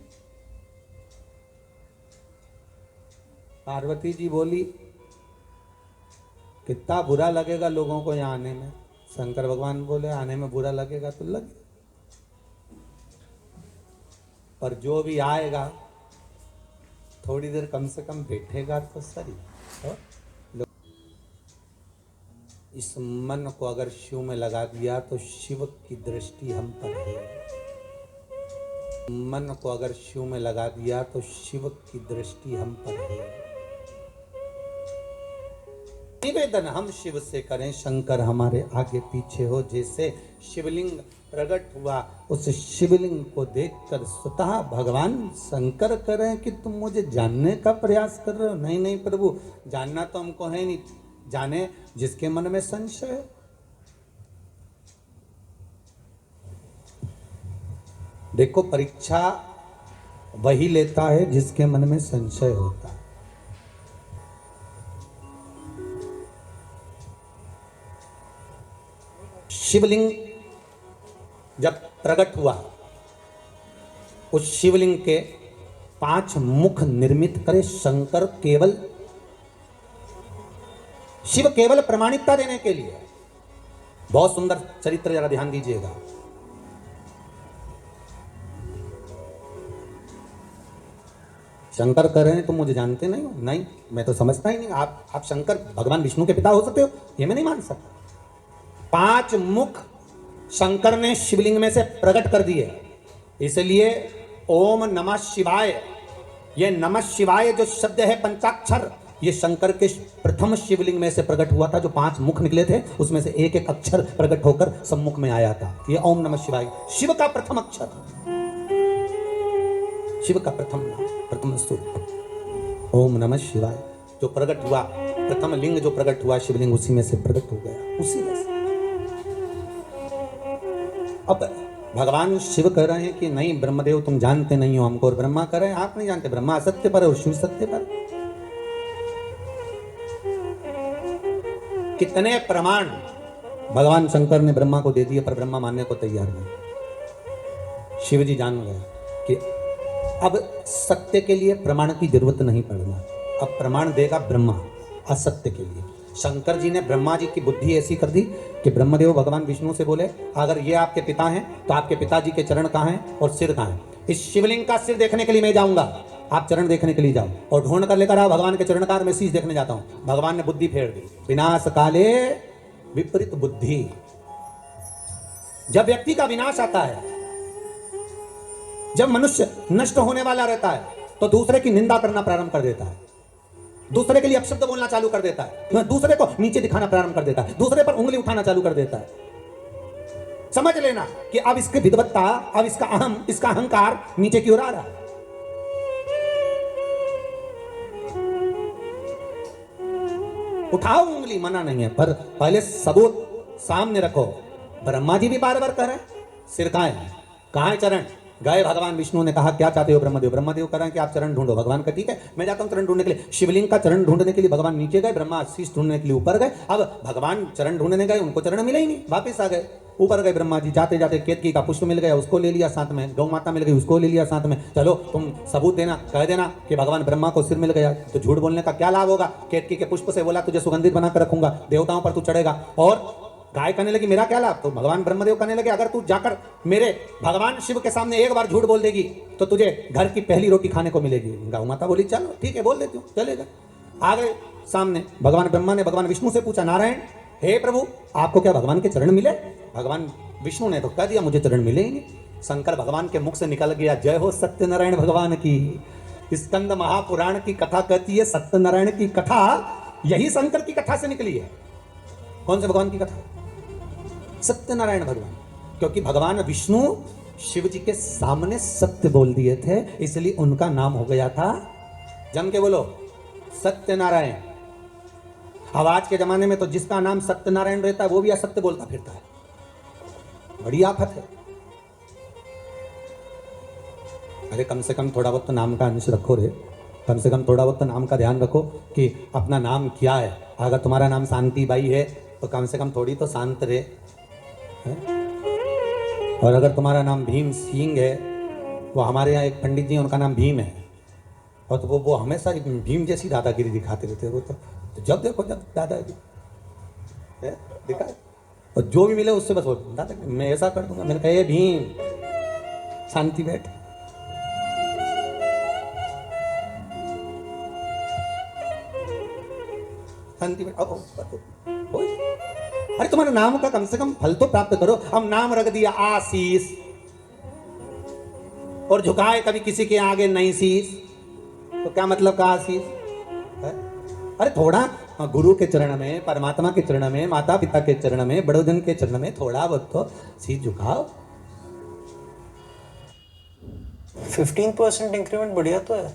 पार्वती जी बोली, कितना बुरा लगेगा लोगों को यहाँ आने में? शंकर भगवान बोले, आने में बुरा लगेगा तो लगे, पर जो भी आएगा थोड़ी देर कम से कम बैठेगा तो सही। इस मन को अगर शिव में लगा दिया तो शिव की दृष्टि हम पर है। मन को अगर शिव में लगा दिया तो शिव की दृष्टि हम पर है। निवेदन हम शिव से करें, शंकर हमारे आगे पीछे हो। जैसे शिवलिंग प्रकट हुआ, उस शिवलिंग को देखकर स्वतः भगवान शंकर करें कि तुम मुझे जानने का प्रयास कर रहे हो? नहीं नहीं प्रभु, जानना तो हमको है नहीं, जाने जिसके मन में संशय है। देखो, परीक्षा वही लेता है जिसके मन में संशय होता है। शिवलिंग जब प्रकट हुआ, उस शिवलिंग के 5 मुख निर्मित करे शंकर, केवल शिव केवल प्रमाणिकता देने के लिए। बहुत सुंदर चरित्र, जरा ध्यान दीजिएगा। शंकर कह रहे हैं तुम मुझे जानते नहीं हो? नहीं, मैं तो समझता ही नहीं। आप शंकर भगवान विष्णु के पिता हो सकते हो, ये मैं नहीं मान सकता। 5 मुख शंकर ने शिवलिंग में से प्रकट कर दिए, इसलिए ओम नमः शिवाय, ये नमः शिवाय जो शब्द है पंचाक्षर, ये शंकर के प्रथम शिवलिंग में से प्रकट हुआ था। जो 5 मुख निकले थे उसमें से एक एक अक्षर प्रकट होकर सम्मुख में आया था। ये ओम नमः शिवाय शिव का प्रथम अक्षर, शिव का प्रथम स्वरूप ओम नमः शिवाय जो प्रकट हुआ, प्रथम लिंग जो प्रकट हुआ शिवलिंग, उसी में से प्रकट हो गया, उसी में से। अब भगवान शिव कह रहे हैं कि नहीं ब्रह्मदेव तुम जानते नहीं हो हमको, और ब्रह्मा कह रहे हैं आप नहीं जानते, ब्रह्मा असत्य पर है और शिव सत्य पर। कितने प्रमाण भगवान शंकर ने ब्रह्मा को दे दिए पर ब्रह्मा मानने को तैयार नहीं। शिव जी जान गए कि अब सत्य के लिए प्रमाण की जरूरत नहीं पड़ना, अब प्रमाण देगा ब्रह्मा असत्य के लिए। शंकर जी ने ब्रह्मा जी की बुद्धि ऐसी कर दी कि ब्रह्मदेव भगवान विष्णु से बोले अगर ये आपके पिता हैं तो आपके पिताजी के चरण कहाँ हैं और सिर कहाँ हैं? इस शिवलिंग का सिर देखने के लिए मैं जाऊंगा, आप चरण देखने के लिए जाओ, और ढूंढ कर लेकर आओ भगवान के चरण का, मैं शीश देखने जाता हूं। भगवान ने बुद्धि फेर दी। विनाश काले विपरीत बुद्धि। जब व्यक्ति का विनाश आता है, जब मनुष्य नष्ट होने वाला रहता है, तो दूसरे की निंदा करना प्रारंभ कर देता है, दूसरे के लिए अपशब्द बोलना चालू कर देता है, दूसरे को नीचे दिखाना प्रारंभ कर देता है, दूसरे पर उंगली उठाना चालू कर देता है। समझ लेना कि अब इसकी विद्वत्ता, अब इसका अहम, इसका अहंकार नीचे की ओर आ रहा है। उठाओ उंगली, मना नहीं है, पर पहले सबूत सामने रखो। ब्रह्मा जी भी बार बार कह रहे हैं सिर कहाँ है, कहाँ है चरण? गए भगवान विष्णु ने कहा क्या चाहते हो ब्रह्मदेव? ब्रह्मदेव कह रहे हैं कि आप चरण ढूंढो। भगवान का ठीक है मैं जाता हूं चरण ढूंढने के लिए। शिवलिंग का चरण ढूंढने के लिए भगवान नीचे गए, ब्रह्मा शीश ढूंढने के लिए ऊपर गए। अब भगवान चरण ढूंढने गए, उनको चरण मिला ही नहीं, वापिस आ गए। ऊपर गए ब्रह्मा जी, जाते जाते केतकी का पुष्प मिल गया, उसको ले लिया साथ में, गौ माता मिल गई, उसको ले लिया साथ में। चलो तुम सबूत देना, कह देना कि भगवान ब्रह्मा को सिर मिल गया, तो झूठ बोलने का क्या लाभ होगा? केतकी के पुष्प से बोला तुझे सुगंधित बनाकर रखूंगा, देवताओं पर तू चढ़ेगा। और गाय कहने लगी मेरा क्या लाभ? तो भगवान ब्रह्मदेव कहने लगे अगर तू जाकर मेरे भगवान शिव के सामने एक बार झूठ बोल देगी तो तुझे घर की पहली रोटी खाने को मिलेगी। गौ माता बोली चलो ठीक है बोल देती हूँ, चलेगा। आ गए सामने, भगवान ब्रह्मा ने भगवान विष्णु से पूछा नारायण हे प्रभु आपको क्या भगवान के चरण मिले? भगवान विष्णु ने तो कह दिया मुझे चरण मिले ही नहीं। शंकर भगवान के मुख से निकल गया जय हो सत्यनारायण भगवान की। स्कंद महापुराण की कथा कहती है सत्यनारायण की कथा यही शंकर की कथा से निकली है। कौन से भगवान की कथा? सत्यनारायण भगवान। क्योंकि भगवान विष्णु शिव जी के सामने सत्य बोल दिए थे, इसलिए उनका नाम हो गया था, जम के बोलो, सत्यनारायण। अब आज के जमाने में तो जिसका नाम सत्यनारायण रहता है वो भी असत्य बोलता फिरता है, बड़ी आफत है। अरे कम से कम थोड़ा बहुत तो नाम का अंश रखो रे, कम से कम थोड़ा बहुत तो नाम का ध्यान रखो कि अपना नाम क्या है। अगर तुम्हारा नाम शांति बाई है तो कम से कम थोड़ी तो शांत रहे। और अगर तुम्हारा नाम भीम सिंह है, वो हमारे यहाँ एक पंडित जी उनका नाम भीम है, और तो वो हमेशा भीम जैसी दादागिरी दिखाते रहते हैं। वो तो जब देखो जब दादागिरी दिखा, और जो भी मिले उससे बस वो दादा मैं ऐसा कर दूंगा। मैंने कहा ये भीम शांति बैठ, शांति बैठ। अरे तुम्हारे नाम का कम से कम फल तो प्राप्त करो। हम नाम रख दिया आशीष, और झुकाए कभी किसी के आगे नहीं शीश, तो क्या मतलब का आशीष? अरे थोड़ा गुरु के चरण में, परमात्मा के चरण में, माता पिता के चरण में, बड़ोजन के चरण में थोड़ा बहुत तो शीश झुकाओ। 15% इंक्रीमेंट बढ़िया तो है,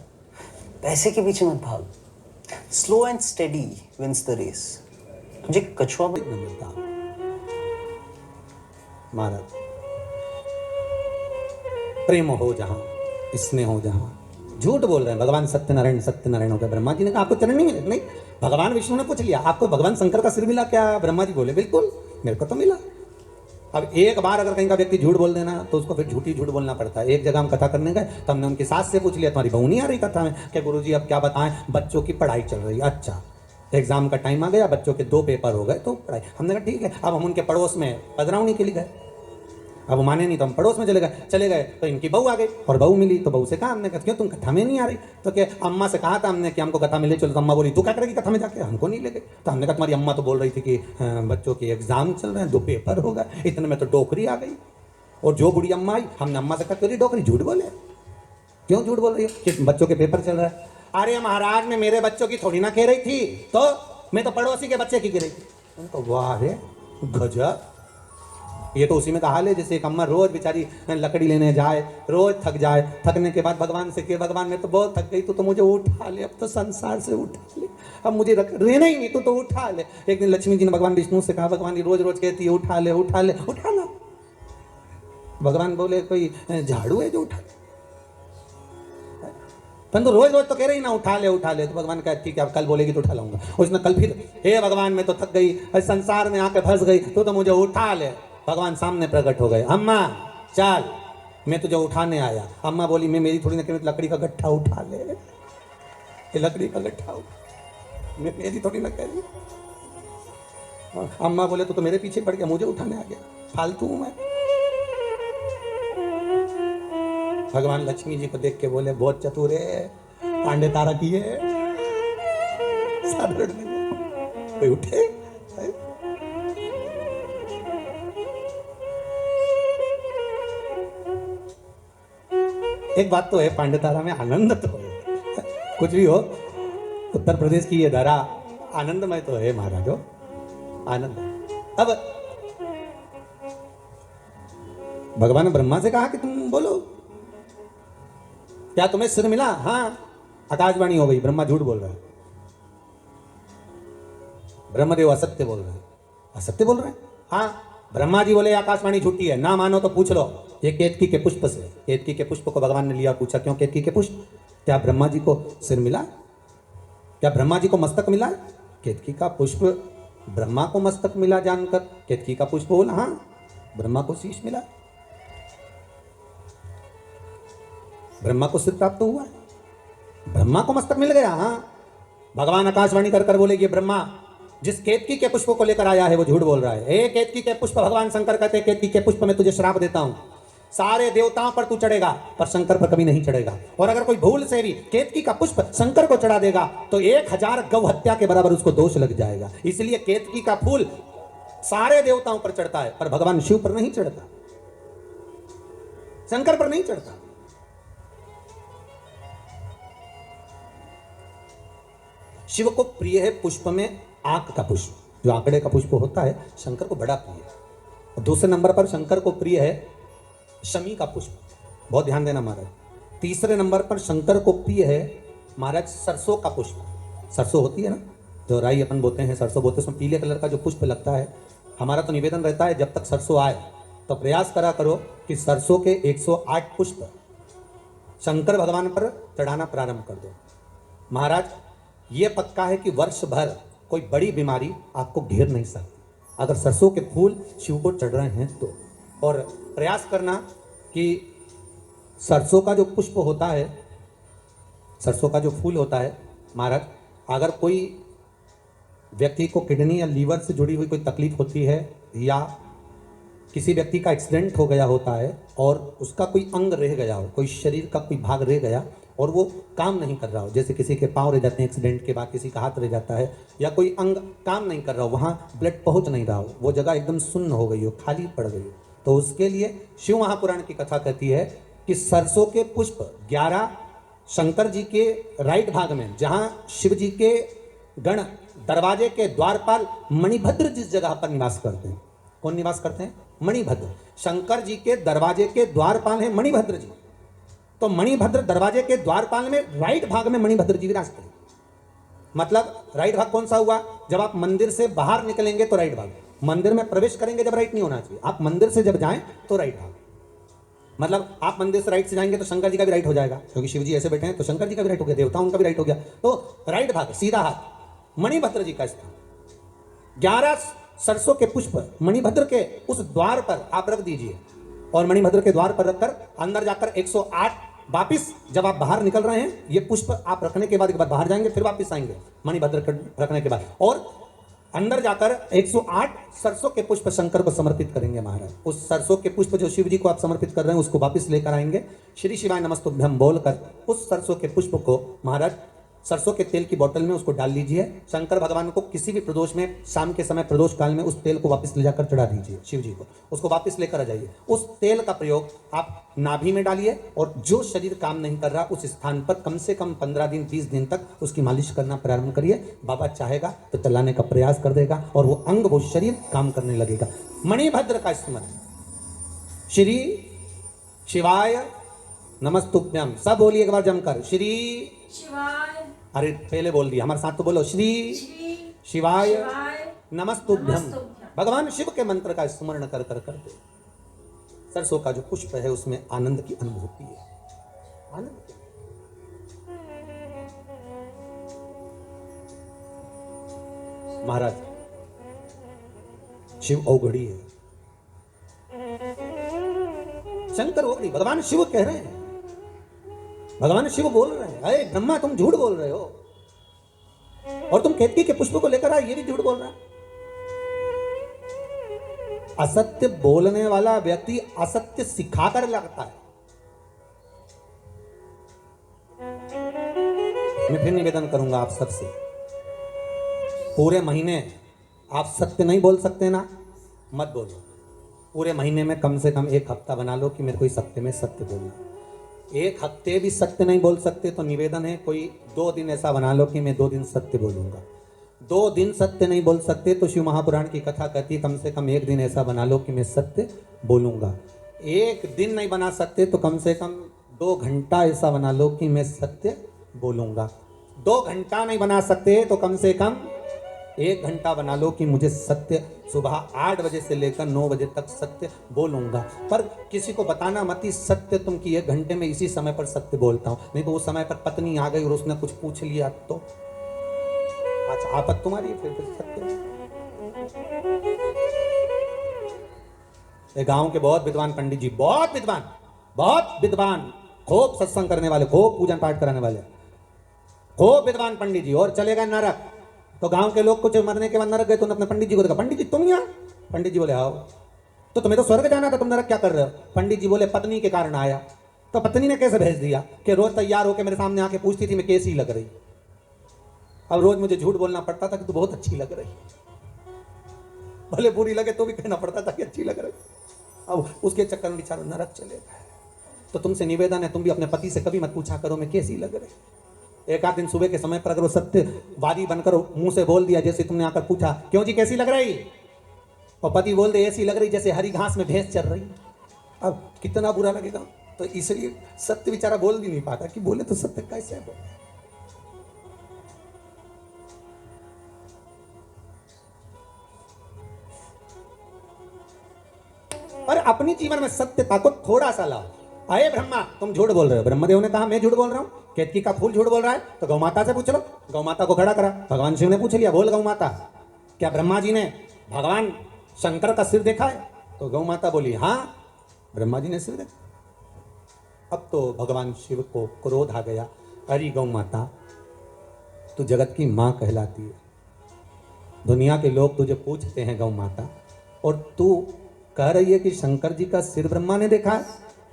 पैसे के पीछे मत भाग। Slow and steady wins the race. तुझे कछुआ भी नहीं मिलता महाराज। प्रेम हो जहां, स्नेह हो जहां। झूठ बोल रहे हैं भगवान सत्यनारायण सत्यनारायण हो गया। ब्रह्मा जी ने कहा आपको चरण नहीं मिले? नहीं। भगवान विष्णु ने पूछ लिया आपको भगवान शंकर का सिर मिला क्या? ब्रह्मा जी बोले बिल्कुल मेरे को तो मिला। अब एक बार अगर कहीं का व्यक्ति झूठ बोल देना तो उसको फिर झूठी झूठ बोलना पड़ता है। एक जगह हम कथा करने गए तो हमने उनकी सास से पूछ लिया तुम्हारी बहू नहीं आ रही कथा में? क्या गुरुजी अब क्या बताएं, बच्चों की पढ़ाई चल रही है। अच्छा, एग्जाम का टाइम आ गया, बच्चों के 2 पेपर हो गए तो पढ़ाई। हमने कहा ठीक है। अब हम उनके पड़ोस में पधरावनी के लिए गए, अब वो माने नहीं तो हम पड़ोस में चले गए तो इनकी बहू आ गई और बहू मिली तो बहू से कहा हमने, क्यों तुम कथा में नहीं आ रही? तो क्या अम्मा से कहा था हमने कि हमको कथा में ले चलो, तो अम्मा बोली तू क्या करेगी कथा में जाके, हमको नहीं ले गए। तो हमने कहा तुम्हारी अम्मा तो बोल रही थी कि बच्चों के एग्जाम चल रहे हैं, 2 पेपर हो गए, इतने में तो डोकरी आ गई। और जो बुढ़ी अम्मा आई, हमने अम्मा से कहा तेरी डोकरी झूठ बोले, क्यों झूठ बोल रही हो कि बच्चों के पेपर चल रहा है? अरे महाराज मैं मेरे बच्चों की थोड़ी ना कह रही थी, तो मैं तो पड़ोसी के बच्चे की कह रही थी। तो वाह रे गजब, ये तो उसी में का हाल है जैसे एक अम्मा रोज बेचारी लकड़ी लेने जाए, रोज थक जाए, थकने के बाद भगवान से कहे भगवान मैं तो बहुत थक गई, तो मुझे उठा ले, अब तो संसार से उठा ले, अब मुझे रहना ही नहीं, तो उठा ले। एक दिन लक्ष्मी जी ने भगवान विष्णु से कहा भगवान रोज रोज कहती है उठा ले उठा ले, उठा लो। भगवान बोले कोई झाड़ू है जो उठा ले, परंतु रोज रोज तो कह रही ना उठा ले। तो भगवान कहा ठीक है, अब कल बोलेगी तो उठा लाऊंगा। उसने कल फिर, हे भगवान मैं तो थक गई, संसार में आके फंस गई, तो मुझे उठा ले। भगवान सामने प्रकट हो गए, अम्मा चल मैं तुझे उठाने आया। अम्मा बोली मैं मेरी थोड़ी ना कह, लकड़ी का गट्ठा उठा ले, ये लकड़ी का गट्ठा उठा, मैं मेरी थोड़ी ना कह रही। अम्मा बोले तो मेरे पीछे पड़ गया, मुझे उठाने आ गया, फालतू हूं मैं। भगवान लक्ष्मी जी को देख के बोले बहुत चतुर है, पांडे तारा की है, साधारण नहीं है। कोई उठे है? एक बात तो है, पांडे तारा में आनंद तो है, कुछ भी हो, उत्तर प्रदेश की ये धरा आनंदमय तो है महाराजो, आनंद। अब भगवान ने ब्रह्मा से कहा कि तुम बोलो, क्या तुम्हें सिर मिला? हाँ, आकाशवाणी हो गई। ब्रह्मा झूठ बोल रहा है, ब्रह्मदेव असत्य बोल रहे हैं। असत्य बोल रहे हैं? हाँ। ब्रह्मा जी बोले आकाशवाणी झूठी है, ना मानो तो पूछ लो, ये केतकी के पुष्प से। केतकी के पुष्प को भगवान ने लिया, पूछा क्यों केतकी के पुष्प? क्या ब्रह्मा जी को सिर मिला? क्या ब्रह्मा जी को मस्तक मिला? केतकी का पुष्प ब्रह्मा को मस्तक मिला जानकर केतकी का पुष्प बोला, हाँ ब्रह्मा को शीश मिला, ब्रह्मा को सिर प्राप्त हुआ, ब्रह्मा को मस्तक मिल गया। हाँ, भगवान आकाशवाणी कर कर बोले ये ब्रह्मा जिस केतकी के पुष्प को लेकर आया है वो झूठ बोल रहा है। ए केतकी के पुष्प, भगवान शंकर कहते हैं केतकी के पुष्प में तुझे श्राप देता हूं, सारे देवताओं पर तू चढ़ेगा पर शंकर पर कभी नहीं चढ़ेगा। और अगर कोई भूल से भी केतकी का पुष्प शंकर को चढ़ा देगा तो 1000 गौ हत्या के बराबर उसको दोष लग जाएगा। इसलिए केतकी का फूल सारे देवताओं पर चढ़ता है पर भगवान शिव पर नहीं चढ़ता, शंकर पर नहीं चढ़ता। शिव को प्रिय है पुष्प में आंक का पुष्प, जो आंकड़े का पुष्प होता है शंकर को बड़ा प्रिय है। और दूसरे नंबर पर शंकर को प्रिय है शमी का पुष्प, बहुत ध्यान देना महाराज। तीसरे नंबर पर शंकर को प्रिय है महाराज सरसों का पुष्प। सरसों होती है ना, जो राई अपन बोते हैं, सरसों बोते हैं, उसमें पीले कलर का जो पुष्प लगता है। हमारा तो निवेदन रहता है जब तक सरसों आए तो प्रयास करा करो कि सरसों के 108 पुष्प शंकर भगवान पर चढ़ाना प्रारंभ कर दो। महाराज ये पक्का है कि वर्ष भर कोई बड़ी बीमारी आपको घेर नहीं सकती अगर सरसों के फूल शिव को चढ़ रहे हैं तो। और प्रयास करना कि सरसों का जो पुष्प होता है, सरसों का जो फूल होता है महाराज, अगर कोई व्यक्ति को किडनी या लीवर से जुड़ी हुई कोई तकलीफ होती है या किसी व्यक्ति का एक्सीडेंट हो गया होता है और उसका कोई अंग रह गया हो, कोई शरीर का कोई भाग रह गया और वो काम नहीं कर रहा हो, जैसे किसी के पाँव रह जाते हैं एक्सीडेंट के बाद, किसी का हाथ रह जाता है, या कोई अंग काम नहीं कर रहा हो, वहाँ ब्लड पहुँच नहीं रहा हो, वो जगह एकदम सुन्न हो गई हो, खाली पड़ गई हो, तो उसके लिए शिव महापुराण की कथा कहती है कि सरसों के पुष्प 11 शंकर जी के राइट भाग में, जहाँ शिव जी के गण दरवाजे के द्वारपाल मणिभद्र जिस जगह पर निवास करते हैं, कौन निवास करते हैं? मणिभद्र। शंकर जी के दरवाजे के द्वारपाल हैं मणिभद्र जी, तो मणिभद्र दरवाजे के द्वारपाल में राइट भाग में मणिभद्र जी विराजते हैं। मतलब राइट भाग कौन सा हुआ? जब आप मंदिर से बाहर निकलेंगे तो राइट भाग, मंदिर में प्रवेश करेंगे जब राइट नहीं होना चाहिए, आप मंदिर से जब जाएं तो राइट भाग। मतलब आप मंदिर से राइट से जाएंगे तो शंकर जी का भी राइट हो जाएगा, क्योंकि शिव जी ऐसे बैठे हैं तो शंकर जी का भी राइट हो गया, देवताओं का भी राइट हो गया, तो राइट भाग सीधा हाथ मणिभद्र जी का स्थान। 11 सरसों के पुष्प मणिभद्र के उस द्वार पर आप रख दीजिए और मणिभद्र के द्वार पर रखकर अंदर जाकर 108 वापिस जब आप बाहर निकल रहे हैं ये पुष्प आप रखने के बाद एक बार बाहर जाएंगे फिर वापिस आएंगे मणिभद्र रखने के बाद, और अंदर जाकर 108 सरसों के पुष्प शंकर को समर्पित करेंगे महाराज। उस सरसों के पुष्प जो शिव जी को आप समर्पित कर रहे हैं उसको वापिस लेकर आएंगे, श्री शिवाय नमस्तुभ्यम बोलकर उस सरसों के पुष्प को महाराज सरसों के तेल की बोतल में उसको डाल लीजिए। शंकर भगवान को किसी भी प्रदोष में शाम के समय प्रदोष काल में उस तेल को वापस ले जाकर चढ़ा दीजिए शिव जी को, उसको वापस लेकर आ जाइए। उस तेल का प्रयोग आप नाभि में डालिए और जो शरीर काम नहीं कर रहा उस स्थान पर कम से कम 15 दिन 20 दिन तक उसकी मालिश करना प्रारंभ करिए। बाबा चाहेगा तो चलाने का प्रयास कर देगा और वो अंग वो शरीर काम करने लगेगा। मणिभद्र का स्मरण, श्री शिवाय नमस्तुभ्यम, सब बोलिए एक बार जमकर, श्री शिवाय, अरे पहले बोल दिया, हमारे साथ तो बोलो, श्री शिवाय नमस्तुभ्यम। भगवान शिव के मंत्र का स्मरण कर कर करते सरसों का जो पुष्प है उसमें आनंद की अनुभूति है, आनंद की। महाराज शिव अवघड़ी है, शंकर अवघड़ी, भगवान शिव कह रहे हैं, भगवान शिव बोल रहे हैं, अरे ब्रह्मा तुम झूठ बोल रहे हो, और तुम केतकी के पुष्प को लेकर आए, ये भी झूठ बोल रहा है। असत्य बोलने वाला व्यक्ति असत्य सिखाकर लगता है। मैं फिर निवेदन करूंगा आप सबसे, पूरे महीने आप सत्य नहीं बोल सकते ना, मत बोलो। पूरे महीने में कम से कम एक हफ्ता बना लो कि मेरे को इस हफ्ते में सत्य बोलना। एक हफ्ते भी सत्य नहीं बोल सकते तो निवेदन है कोई 2 दिन ऐसा बना लो कि मैं 2 दिन सत्य बोलूंगा। 2 दिन सत्य नहीं बोल सकते तो शिव महापुराण की कथा कहती कम से कम 1 दिन ऐसा बना लो कि मैं सत्य बोलूंगा। 1 दिन नहीं बना सकते तो कम से कम 2 घंटा ऐसा बना लो कि मैं सत्य बोलूंगा। 2 घंटा नहीं बना सकते तो कम से कम 1 घंटा बना लो कि मुझे सत्य सुबह 8 बजे से लेकर 9 बजे तक सत्य बोलूंगा। पर किसी को बताना मत ही सत्य तुम कि 1 घंटे में इसी समय पर सत्य बोलता हूं, नहीं तो उस समय पर पत्नी आ गई और उसने कुछ पूछ लिया तो अच्छा आपत तुम्हारी, फिर सत्य। गांव के बहुत विद्वान पंडित जी, बहुत विद्वान, खूब सत्संग करने वाले, खूब पूजन पाठ कराने वाले, खूब विद्वान पंडित जी, और चले गए नरक। तो गांव के लोग कुछ मरने के बाद नरक गए तो अपने पंडित जी को देखा, पंडित जी तुम यहाँ? पंडित जी बोले आओ। तो तुम्हें तो स्वर्ग जाना था, तुम नरक क्या कर रहे हो? पंडित जी बोले पत्नी के कारण आया। तो पत्नी ने कैसे भेज दिया कि रोज तैयार होकर मेरे सामने आके पूछती थी मैं कैसी लग रही, अब रोज मुझे झूठ बोलना पड़ता था कि तू बहुत अच्छी लग रही, भले बुरी लगे तो भी कहना पड़ता था कि अच्छी लग रही। अब उसके चक्कर में बेचारा नरक चले गए। तो तुमसे निवेदन है तुम भी अपने पति से कभी मत पूछा करो मैं कैसी लग रही। एक आध दिन सुबह के समय पर अगर वो सत्यवादी बनकर मुंह से बोल दिया, जैसे तुमने आकर पूछा क्यों जी कैसी लग रही, और पति बोल दे ऐसी लग रही जैसे हरी घास में भैंस चल रही, अब कितना बुरा लगेगा। तो इसलिए सत्य बेचारा बोल भी नहीं पाता कि बोले तो सत्य कैसे बोले। और अपनी जीवन में सत्यता को थोड़ा सा लाओ। अरे ब्रह्मा तुम झूठ बोल रहे हो, ब्रह्मदेव ने कहा मैं झूठ बोल रहा हूं, केतकी का फूल झूठ बोल रहा है, तो गौ माता से पूछ लो। गौ माता को खड़ा करा, भगवान शिव ने पूछ लिया बोल गौ माता क्या ब्रह्मा जी ने भगवान शंकर का सिर देखा है? तो गौ माता बोली हाँ ब्रह्मा जी ने सिर देखा। अब तो भगवान शिव को क्रोध आ गया, अरे गौ माता तू जगत की मां कहलाती है, दुनिया के लोग तुझे पूछते हैं गौ माता, और तू कह रही है कि शंकर जी का सिर ब्रह्मा ने देखा है?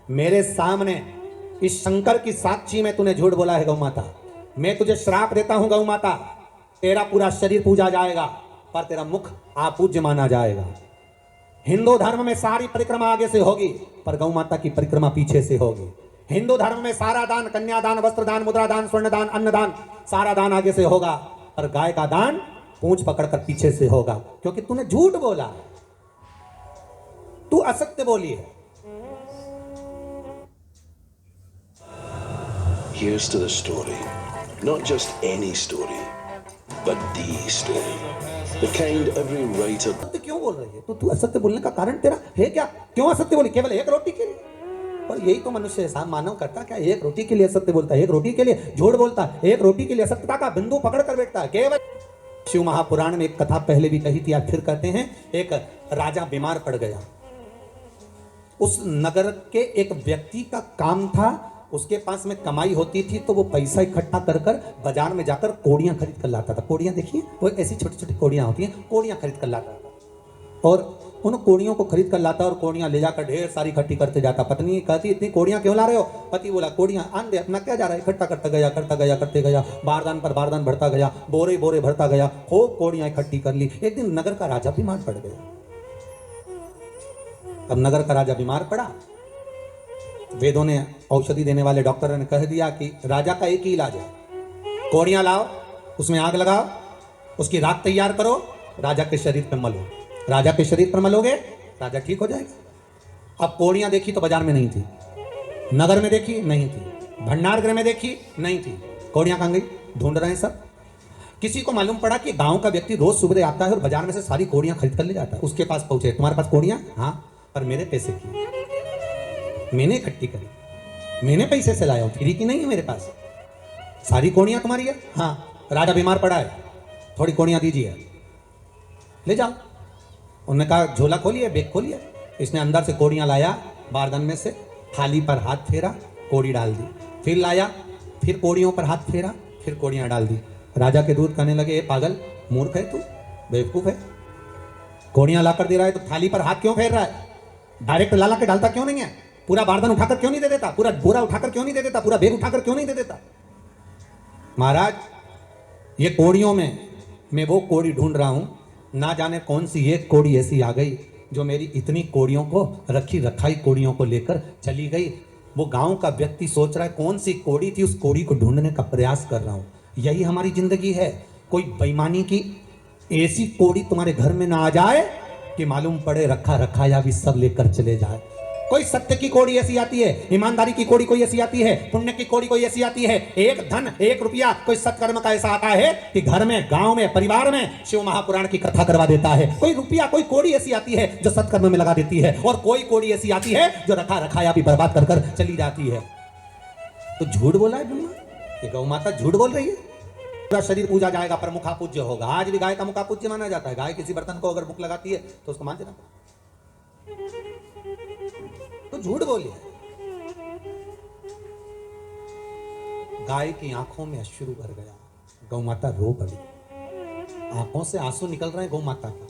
मेरे सामने इस शंकर की साक्षी में तूने झूठ बोला है गौ माता। मैं तुझे श्राप देता हूं गौ माता, तेरा पूरा शरीर पूजा जाएगा पर तेरा मुख अपूज्य माना जाएगा। हिंदू धर्म में सारी परिक्रमा आगे से होगी पर गौ माता की परिक्रमा पीछे से होगी। हिंदू धर्म में सारा दान, कन्यादान, वस्त्र दान, मुद्रा दान, स्वर्ण दान, अन्न दान, सारा दान आगे से होगा पर गाय का दान पूंछ पकड़कर पीछे से होगा, क्योंकि तूने झूठ बोला, तू असत्य बोली है। Here's to the story. Not just any story, but the story. The kind every writer... असत्य क्यों बोल रही है? तू असत्य बोलने का कारण तेरा है क्या? क्यों असत्य बोली? केवल एक रोटी के लिए? और यही तो मनुष्य है, मानव करता क्या? एक रोटी के लिए असत्य बोलता है, एक रोटी के लिए झूठ बोलता है, एक रोटी के लिए असत्यता का बिंदु पकड़ कर बैठता है केवल। शिव महापुराण में एक कथा पहले भी कही थी, आज फिर कहते हैं। एक राजा बीमार पड़ गया, उस नगर के एक व्यक्ति का काम था, उसके पास में कमाई होती थी तो वो पैसा इकट्ठा कर कर बाजार में जाकर कोड़ियां खरीद कर लाता था। कोड़ियां देखिए, वो ऐसी छोटी छोटी कोड़ियां होती हैं, कोड़ियां खरीद कर लाता था और उन कोड़ियों को खरीद कर लाता और कोड़ियां ले जाकर ढेर सारी इकट्ठी करते जाता। पत्नी कहती इतनी कोड़ियां क्यों ला रहे हो? पति बोला कोड़ियां आन दे, अपना क्या जा रहा है, इकट्ठा करता गया, बारदान पर बारदान भरता गया, बोरे बोरे भरता गया, खूब कोड़ियां इकट्ठी कर ली। एक दिन नगर का राजा बीमार पड़ गया। अब नगर का राजा बीमार पड़ा, वेदों ने, औषधि देने वाले डॉक्टर ने कह दिया कि राजा का एक ही इलाज है, कोड़ियां लाओ, उसमें आग लगाओ, उसकी राख तैयार करो, राजा के शरीर पर मलो, राजा के शरीर पर मलोगे राजा ठीक हो जाएगा। अब कोड़ियां देखी तो बाजार में नहीं थी, नगर में देखी नहीं थी, भंडार गृह में देखी नहीं थी, कोड़ियां कहां गई? ढूंढ रहे हैं सब। किसी को मालूम पड़ा कि गांव का व्यक्ति रोज सुबह आता है और बाजार में से सारी कोड़ियां खरीद कर ले जाता है। उसके पास पहुंचे, तुम्हारे पास कोड़ियां? हाँ, पर मेरे पैसे की। मैंने इकट्ठी करी, मैंने पैसे से लाया हूं, फ्री की नहीं है मेरे पास। सारी कोड़ियां तुम्हारी है? हाँ, राजा बीमार पड़ा है, थोड़ी कोड़ियां दीजिए, ले जाओ। उन्होंने कहा झोला खोलिए, बैग खोलिए। इसने अंदर से कोड़ियां लाया, बारदान में से थाली पर हाथ फेरा, कोड़ी डाल दी, फिर लाया, फिर कोड़ियों पर हाथ फेरा, फिर कोड़ियां डाल दी। राजा के दूत कहने लगे, ए पागल, मूर्ख है तू, बेवकूफ है, कोड़ियां लाकर दे रहा है तो थाली पर हाथ क्यों फेर रहा है? डायरेक्ट ला के डालता क्यों नहीं है? पूरा बारदान उठाकर क्यों नहीं दे देता? पूरा बोरा उठाकर क्यों नहीं दे देता? पूरा बैग उठाकर क्यों नहीं दे देता? महाराज, ये कोड़ियों में मैं वो कोड़ी ढूंढ रहा हूं, ना जाने कौन सी एक कोड़ी ऐसी आ गई जो मेरी इतनी कोड़ियों को, रखी रखाई कोड़ियों को लेकर चली गई। वो गांव का व्यक्ति सोच रहा है कौन सी कोड़ी थी, उस कोड़ी को ढूंढने का प्रयास कर रहा हूं। यही हमारी जिंदगी है। कोई बेईमानी की ऐसी कोड़ी तुम्हारे घर में ना आ जाए कि मालूम पड़े रखा रखाया भी सब लेकर चले जाए। कोई सत्य की कोड़ी ऐसी आती है, ईमानदारी की कोड़ी कोई ऐसी आती है, पुण्य की कोड़ी कोई ऐसी आती है, एक धन एक रुपया कोई सत्कर्म का ऐसा आता है कि घर में, गांव में, परिवार में शिव महापुराण की कथा करवा देता है। कोई रुपया, कोई कोड़ी ऐसी आती है जो सत्कर्म में लगा देती है, और कोई कोड़ी ऐसी आती है जो रखा रखाया भी बर्बाद कर कर चली जाती है। तो झूठ बोला है ब्रह्मा, ये गौ माता झूठ बोल रही है। पूरा शरीर पूजा जाएगा पर मुखा पूज्य होगा। आज भी गाय का मुखा पूज्य माना जाता है। गाय किसी बर्तन को अगर भूख लगाती है तो उसको मान देना, तो झूठ बोलिए। गाय की आंखों में अश्रु भर गया, गौ माता रो पड़ी, आंखों से आंसू निकल रहे हैं गौ माता का।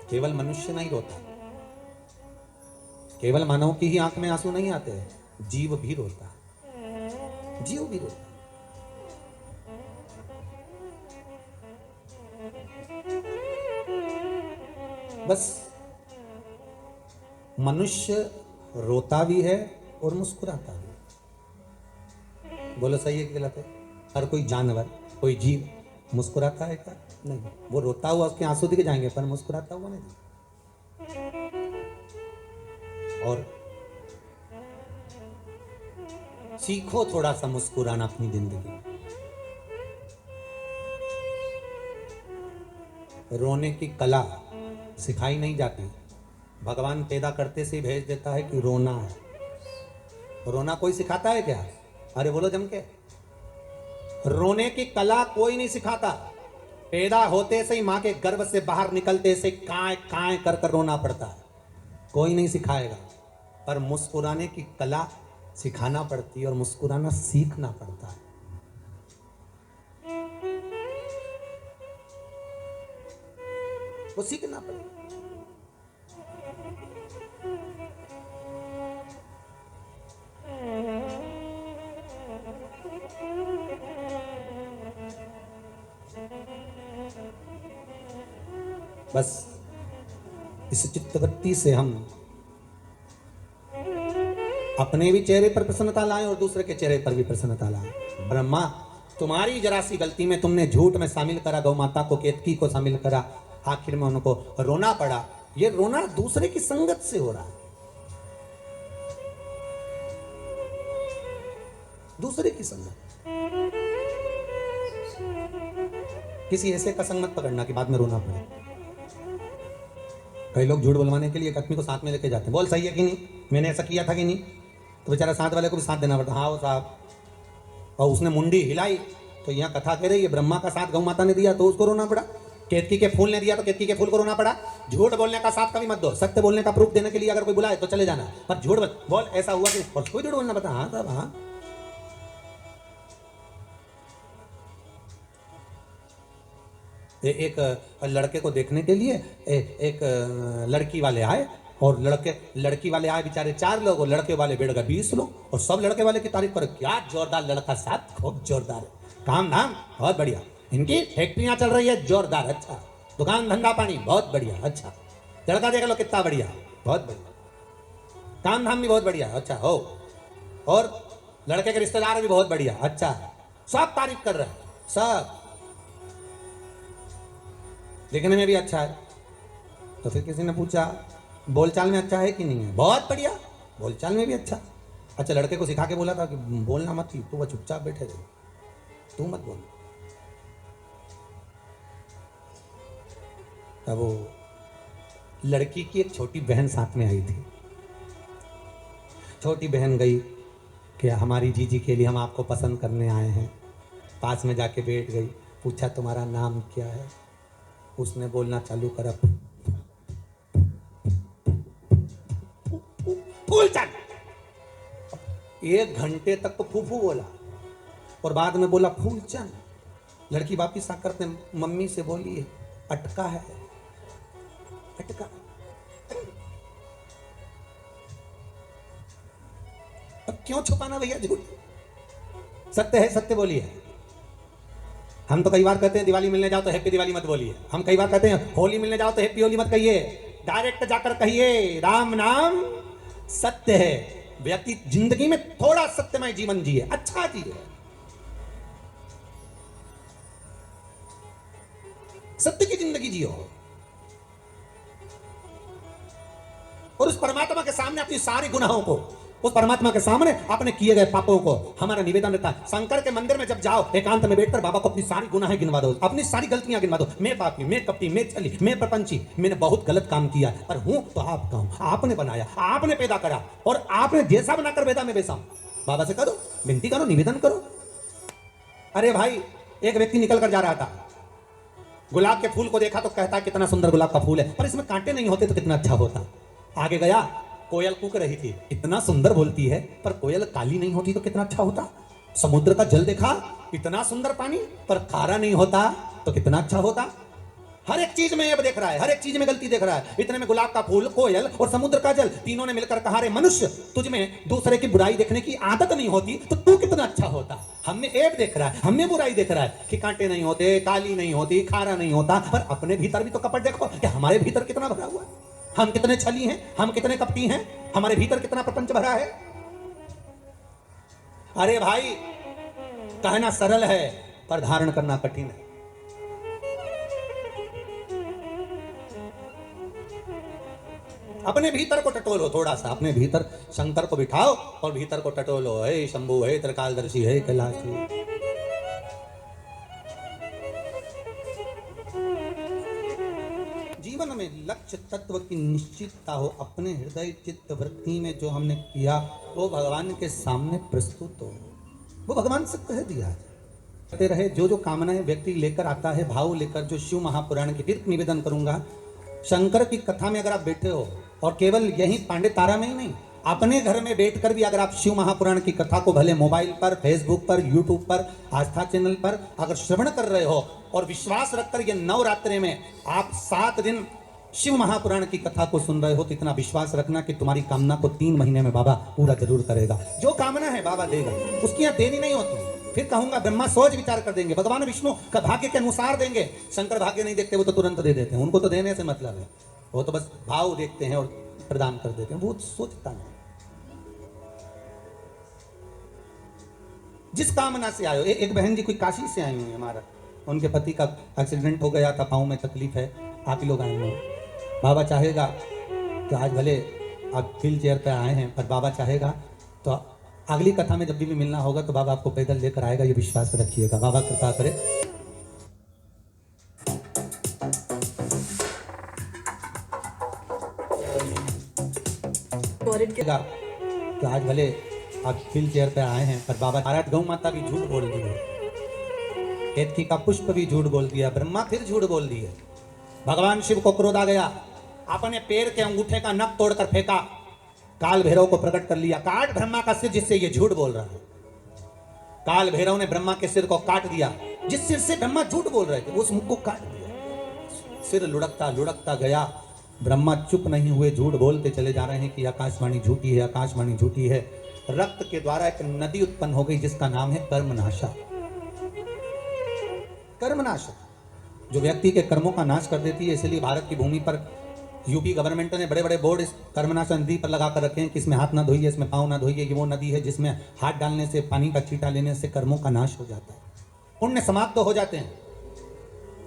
केवल मनुष्य नहीं रोता, केवल मानव की ही आंख में आंसू नहीं आते, जीव भी रोता है, जीव भी रोता है। बस मनुष्य रोता भी है और मुस्कुराता भी है। बोलो सही है कि गलत है? हर कोई जानवर, कोई जीव मुस्कुराता है क्या? नहीं। वो रोता हुआ उसके आंसू दिख जाएंगे पर मुस्कुराता हुआ नहीं। और सीखो थोड़ा सा मुस्कुराना अपनी जिंदगी। रोने की कला सिखाई नहीं जाती, भगवान पैदा करते से ही भेज देता है कि रोना है। रोना कोई सिखाता है क्या? अरे बोलो जम के, रोने की कला कोई नहीं सिखाता। पैदा होते से ही मां के गर्भ से बाहर निकलते से काए काए कर कर रोना पड़ता है, कोई नहीं सिखाएगा। पर मुस्कुराने की कला सिखाना पड़ती है और मुस्कुराना सीखना पड़ता है। वो सीखना पड़ेगा। बस इस चित्तवृत्ति से हम अपने भी चेहरे पर प्रसन्नता लाएं और दूसरे के चेहरे पर भी प्रसन्नता लाएं। ब्रह्मा, तुम्हारी जरा सी गलती में तुमने झूठ में शामिल करा गौ माता को, केतकी को शामिल करा, आखिर में उनको रोना पड़ा। ये रोना दूसरे की संगत से हो रहा है, दूसरे की संगत। किसी ऐसे का संग मत पकड़ना कि बाद में रोना पड़े। कई लोग झूठ बुलवाने के लिए एक आदमी को साथ में लेके जाते हैं, बोल सही है कि नहीं, मैंने ऐसा किया था कि नहीं, तो बेचारा साथ वाले को भी साथ देना पड़ता। हाँ वो साहब, और उसने मुंडी हिलाई तो यहाँ कथा कह रही है ब्रह्मा का साथ गौ माता ने दिया तो उसको रोना पड़ा, केतकी के फूल ने दिया तो केतकी के फूल को रोना पड़ा। झूठ बोलने का साथ कभी मत दो, सत्य बोलने का प्रूफ देने के लिए अगर कोई बुलाए तो चले जाना, पर झूठ बोल ऐसा हुआ कि, और कोई झूठ बोलना पता। हाँ साहब, हाँ एक लड़के को देखने के लिए एक लड़की वाले आए, और लड़की वाले आए बेचारे 4 लोग, और लड़के वाले बैठ गए 20 लोग, और सब लड़के वाले की तारीफ कर, क्या जोरदार लड़का साहब, खूब जोरदार है, काम धाम बहुत बढ़िया, इनकी फैक्ट्रियां चल रही है जोरदार, अच्छा, दुकान धंधा पानी बहुत बढ़िया, अच्छा, लड़का देख लो कितना बढ़िया, बहुत बढ़िया, काम धाम भी बहुत बढ़िया, अच्छा हो, और लड़के के रिश्तेदार भी बहुत बढ़िया, अच्छा, सब तारीफ कर रहे हैं, सब देखने में भी अच्छा है। तो फिर किसी ने पूछा बोलचाल में अच्छा है कि नहीं है? बहुत बढ़िया, बोलचाल में भी अच्छा। अच्छा, लड़के को सिखा के बोला था कि बोलना मत, तू वो चुपचाप बैठे रहे, तू मत बोल। तब वो लड़की की एक छोटी बहन साथ में आई थी। छोटी बहन गई कि हमारी जीजी के लिए हम आपको पसंद करने आए हैं। पास में जाके बैठ गई, पूछा तुम्हारा नाम क्या है? उसने बोलना चालू करा, फूलचंद। 1 घंटे तक तो फूफू बोला और बाद में बोला फूलचंद। लड़की वापिस आकर अपने मम्मी से बोली अटका है, अटका। अब क्यों छुपाना भैया झूठ? सत्य है, सत्य बोलिए। हम तो कई बार कहते हैं दिवाली मिलने जाओ तो हैप्पी दिवाली मत बोलिए। हम कई बार कहते हैं होली मिलने जाओ तो हैप्पी होली मत कहिए। डायरेक्ट जाकर कहिए राम नाम सत्य है। व्यक्ति जिंदगी में थोड़ा सत्यमय जीवन जिए, अच्छा जिए, सत्य की जिंदगी जियो और उस परमात्मा के सामने अपनी सारी गुनाहों को, उस परमात्मा के सामने अपने किए गए पापों को, हमारा निवेदन रहता है शंकर के मंदिर में जब जाओ एकांत में बैठकर बाबा को अपनी सारी गुनाहें गिनवा दो, अपनी सारी गलतियां गिनवा दो। मैं पापी, मैं कपटी, मैं छली, मैं प्रपंची, मैंने बहुत गलत काम किया, पर हूं तो आपका हूं। आपने बनाया, आपने पैदा करा और आपने जैसा बनाकर भेजा मैं वैसा हूं। बाबा से करो, विनती करो, निवेदन करो। अरे भाई, एक व्यक्ति निकल कर जा रहा था, गुलाब के फूल को देखा तो कहता है कितना सुंदर गुलाब का फूल है, पर इसमें कांटे नहीं होते तो कितना अच्छा होता। आगे गया, कोयल कूक रही थी, इतना सुंदर बोलती है, पर कोयल काली नहीं होती तो कितना अच्छा होता। समुद्र का जल देखा, इतना सुंदर पानी, पर खारा नहीं होता तो कितना अच्छा होता। हर एक चीज में ऐब देख रहा है, हर एक चीज में गलती देख रहा है। इतने में गुलाब का फूल, कोयल और समुद्र का जल तीनों ने मिलकर कहा, रे मनुष्य, तुझ में दूसरे की बुराई देखने की आदत नहीं होती तो तू कितना अच्छा होता। हमने ऐब देख रहा है, हमने बुराई देख रहा है कि कांटे नहीं होते, काली नहीं होती, खारा नहीं होता, पर अपने भीतर भी तो कपट देखो कि हमारे भीतर कितना भरा हुआ है। हम कितने छली हैं, हम कितने कपटी हैं, हमारे भीतर कितना प्रपंच भरा है। अरे भाई, कहना सरल है पर धारण करना कठिन है। अपने भीतर को टटोलो थोड़ा सा, अपने भीतर शंकर को बिठाओ और भीतर को टटोलो। हे शंभु, हे त्रिकालदर्शी, हे कैलाशी। जीवन में लक्ष्य तत्व की निश्चितता हो, अपने हृदय चित्त वृत्ति में जो हमने किया वो भगवान के सामने प्रस्तुत हो, वो भगवान से कह दिया करते रहे। जो जो कामनाएं व्यक्ति लेकर आता है, भाव लेकर, जो शिव महापुराण की तीर्थ निवेदन करूंगा, शंकर की कथा में अगर आप बैठे हो और केवल यही पांडे तारा में ही नहीं, अपने घर में बैठकर भी अगर आप शिव महापुराण की कथा को भले मोबाइल पर, फेसबुक पर, यूट्यूब पर, आस्था चैनल पर अगर श्रवण कर रहे हो और विश्वास रखकर ये नवरात्रि में आप 7 दिन शिव महापुराण की कथा को सुन रहे हो, तो इतना विश्वास रखना कि तुम्हारी कामना को 3 महीने में बाबा पूरा जरूर करेगा। जो कामना है बाबा देगा, उसकी यहाँ देरी नहीं होती। फिर कहूंगा ब्रह्मा सोच विचार कर देंगे, भगवान विष्णु का भाग्य के अनुसार देंगे। शंकर भाग्य नहीं देखते, वो तो तुरंत दे देते हैं, उनको तो देने से मतलब है, वो तो बस भाव देखते हैं और प्रदान कर देते हैं, वो सोचता नहीं। जिस कामना से आयो, एक बहन जी कोई काशी से आई हुई है, हमारा उनके पति का एक्सीडेंट हो गया था, पाँव में तकलीफ है, आप ही लोग आए हुए। बाबा चाहेगा तो आज भले आप व्हील चेयर पे आए हैं, पर बाबा चाहेगा तो अगली कथा में जब भी मिलना होगा तो बाबा आपको पैदल लेकर आएगा, ये विश्वास रखिएगा। बाबा कृपा करे। तो आज भले आप व्हील चेयर पे आए हैं, पर बाबा महाराज गौ माता भी झूठ बोल दी है, केतकी का पुष्प भी झूठ बोल दिया, ब्रह्मा फिर झूठ बोल दिए। भगवान शिव को क्रोध आ गया, अपने पैर के अंगूठे का नख तोड़कर फेंका, काल भैरव को प्रकट कर लिया, काट ब्रह्मा का सिर जिससे ये झूठ बोल रहा है। काल भैरव ने ब्रह्मा के सिर को काट दिया, जिस सिर से ब्रह्मा झूठ बोल रहे थे उस मुख को काट दिया। सिर लुढ़कता लुढ़कता गया, ब्रह्मा चुप नहीं हुए, झूठ बोलते चले जा रहे हैं कि आकाशवाणी झूठी है, आकाशवाणी झूठी है। रक्त के द्वारा एक नदी उत्पन्न हो गई जिसका नाम है कर्मनाशा। कर्मनाशा जो व्यक्ति के कर्मों का नाश कर देती है, इसलिए भारत की भूमि पर यूपी गवर्नमेंट ने बड़े बड़े बोर्ड इस कर्मनाशा नदी पर लगा कर रखे हैं कि इसमें हाथ ना धोइए, इसमें पाँव ना धोइए। ये वो नदी है जिसमें हाथ डालने से, पानी का छींटा लेने से कर्मों का नाश हो जाता है, पुण्य समाप्त हो जाते हैं।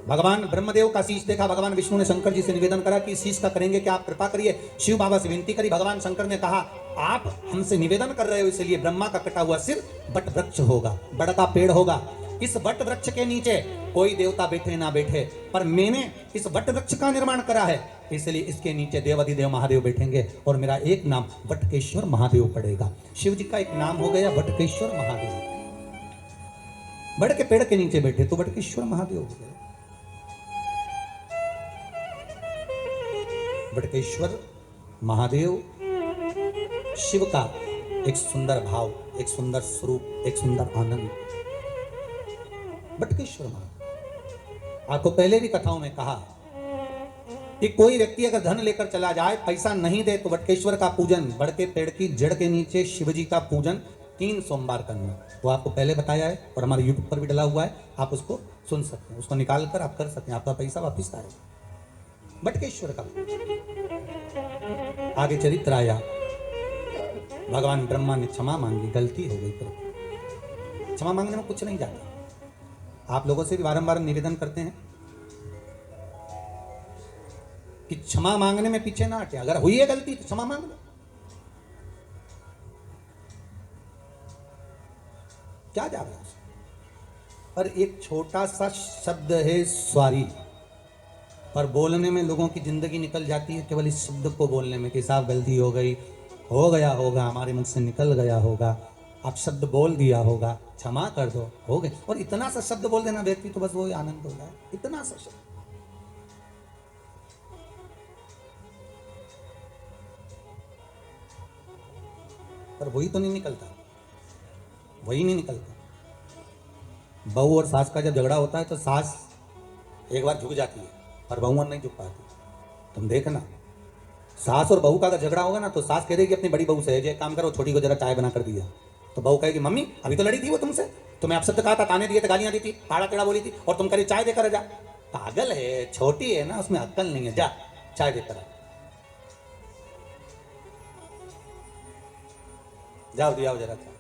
भगवान ब्रह्मदेव का शीश देखा, भगवान विष्णु ने शंकर जी से निवेदन करा कि इस शीश का करेंगे कि आप कृपा करिए। शिव बाबा से विनती करी, भगवान शंकर ने कहा आप हमसे निवेदन कर रहे हो, इसलिए ब्रह्मा का कटा हुआ सिर बट वृक्ष होगा, बड़ का पेड़ होगा। इस वट वृक्ष के नीचे कोई देवता बैठे ना बैठे, पर मैंने इस वट वृक्ष का निर्माण करा है, इसलिए इसके नीचे देवाधिदेव महादेव बैठेंगे और मेरा एक नाम वटकेश्वर महादेव पड़ेगा। शिव जी का एक नाम हो गया वटकेश्वर महादेव। बड़ के पेड़ के नीचे बैठे तो वटकेश्वर महादेव हो गए। वटकेश्वर महादेव शिव का एक सुंदर भाव, एक सुंदर स्वरूप, एक सुंदर आनंद। वटकेश्वर महादेव, आपको पहले भी कथाओं में कहा कि कोई व्यक्ति अगर धन लेकर चला जाए, पैसा नहीं दे, तो वटकेश्वर का पूजन, बड़ के पेड़ की जड़ के नीचे शिव जी का पूजन 3 सोमवार करना। वो आपको पहले बताया है और हमारे YouTube पर भी डला हुआ है, आप उसको सुन सकते हैं, उसको निकाल कर आप कर सकते हैं, आपका पैसा वापिस आएगा। वटकेश्वर का आगे चरित्र आया, भगवान ब्रह्मा ने क्षमा मांगी, गलती हो गई, पर क्षमा मांगने में कुछ नहीं जाता। आप लोगों से भी बारंबार निवेदन करते हैं कि क्षमा मांगने में पीछे ना हटे, अगर हुई है गलती तो क्षमा मांग लो। क्या जा रहा है? पर एक छोटा सा शब्द है स्वारी, पर बोलने में लोगों की जिंदगी निकल जाती है केवल इस शब्द को बोलने में कि साहब गलती हो गई, हो गया होगा, हमारे मुख से निकल गया होगा, आप शब्द बोल दिया होगा, क्षमा कर दो, हो गए। और इतना सा शब्द बोल देना व्यक्ति तो बस वो आनंद हो जाए, इतना सा शब्द। पर वही तो नहीं निकलता, वही नहीं निकलता। बहू और सास का जब झगड़ा होता है तो सास एक बार झुक जाती है पर बहू नहीं झुक पाती। तुम देखना, सास और बहू का अगर झगड़ा होगा ना तो सास कह देगी अपनी बड़ी बहू से, एक काम करो छोटी को जरा चाय बना कर दिया, तो बहू कहेगी मम्मी अभी तो लड़ी थी वो तुमसे, तुम्हें अपशब्द कहा था, ताने दिए थे, गालियां दी थी, ताड़ा टेढ़ा बोली थी, और तुम करी चाय देकर जा। पागल है, छोटी है ना, उसमें अक्ल नहीं है, जा चाय देकर जाओ, दियाओ जरा चाय।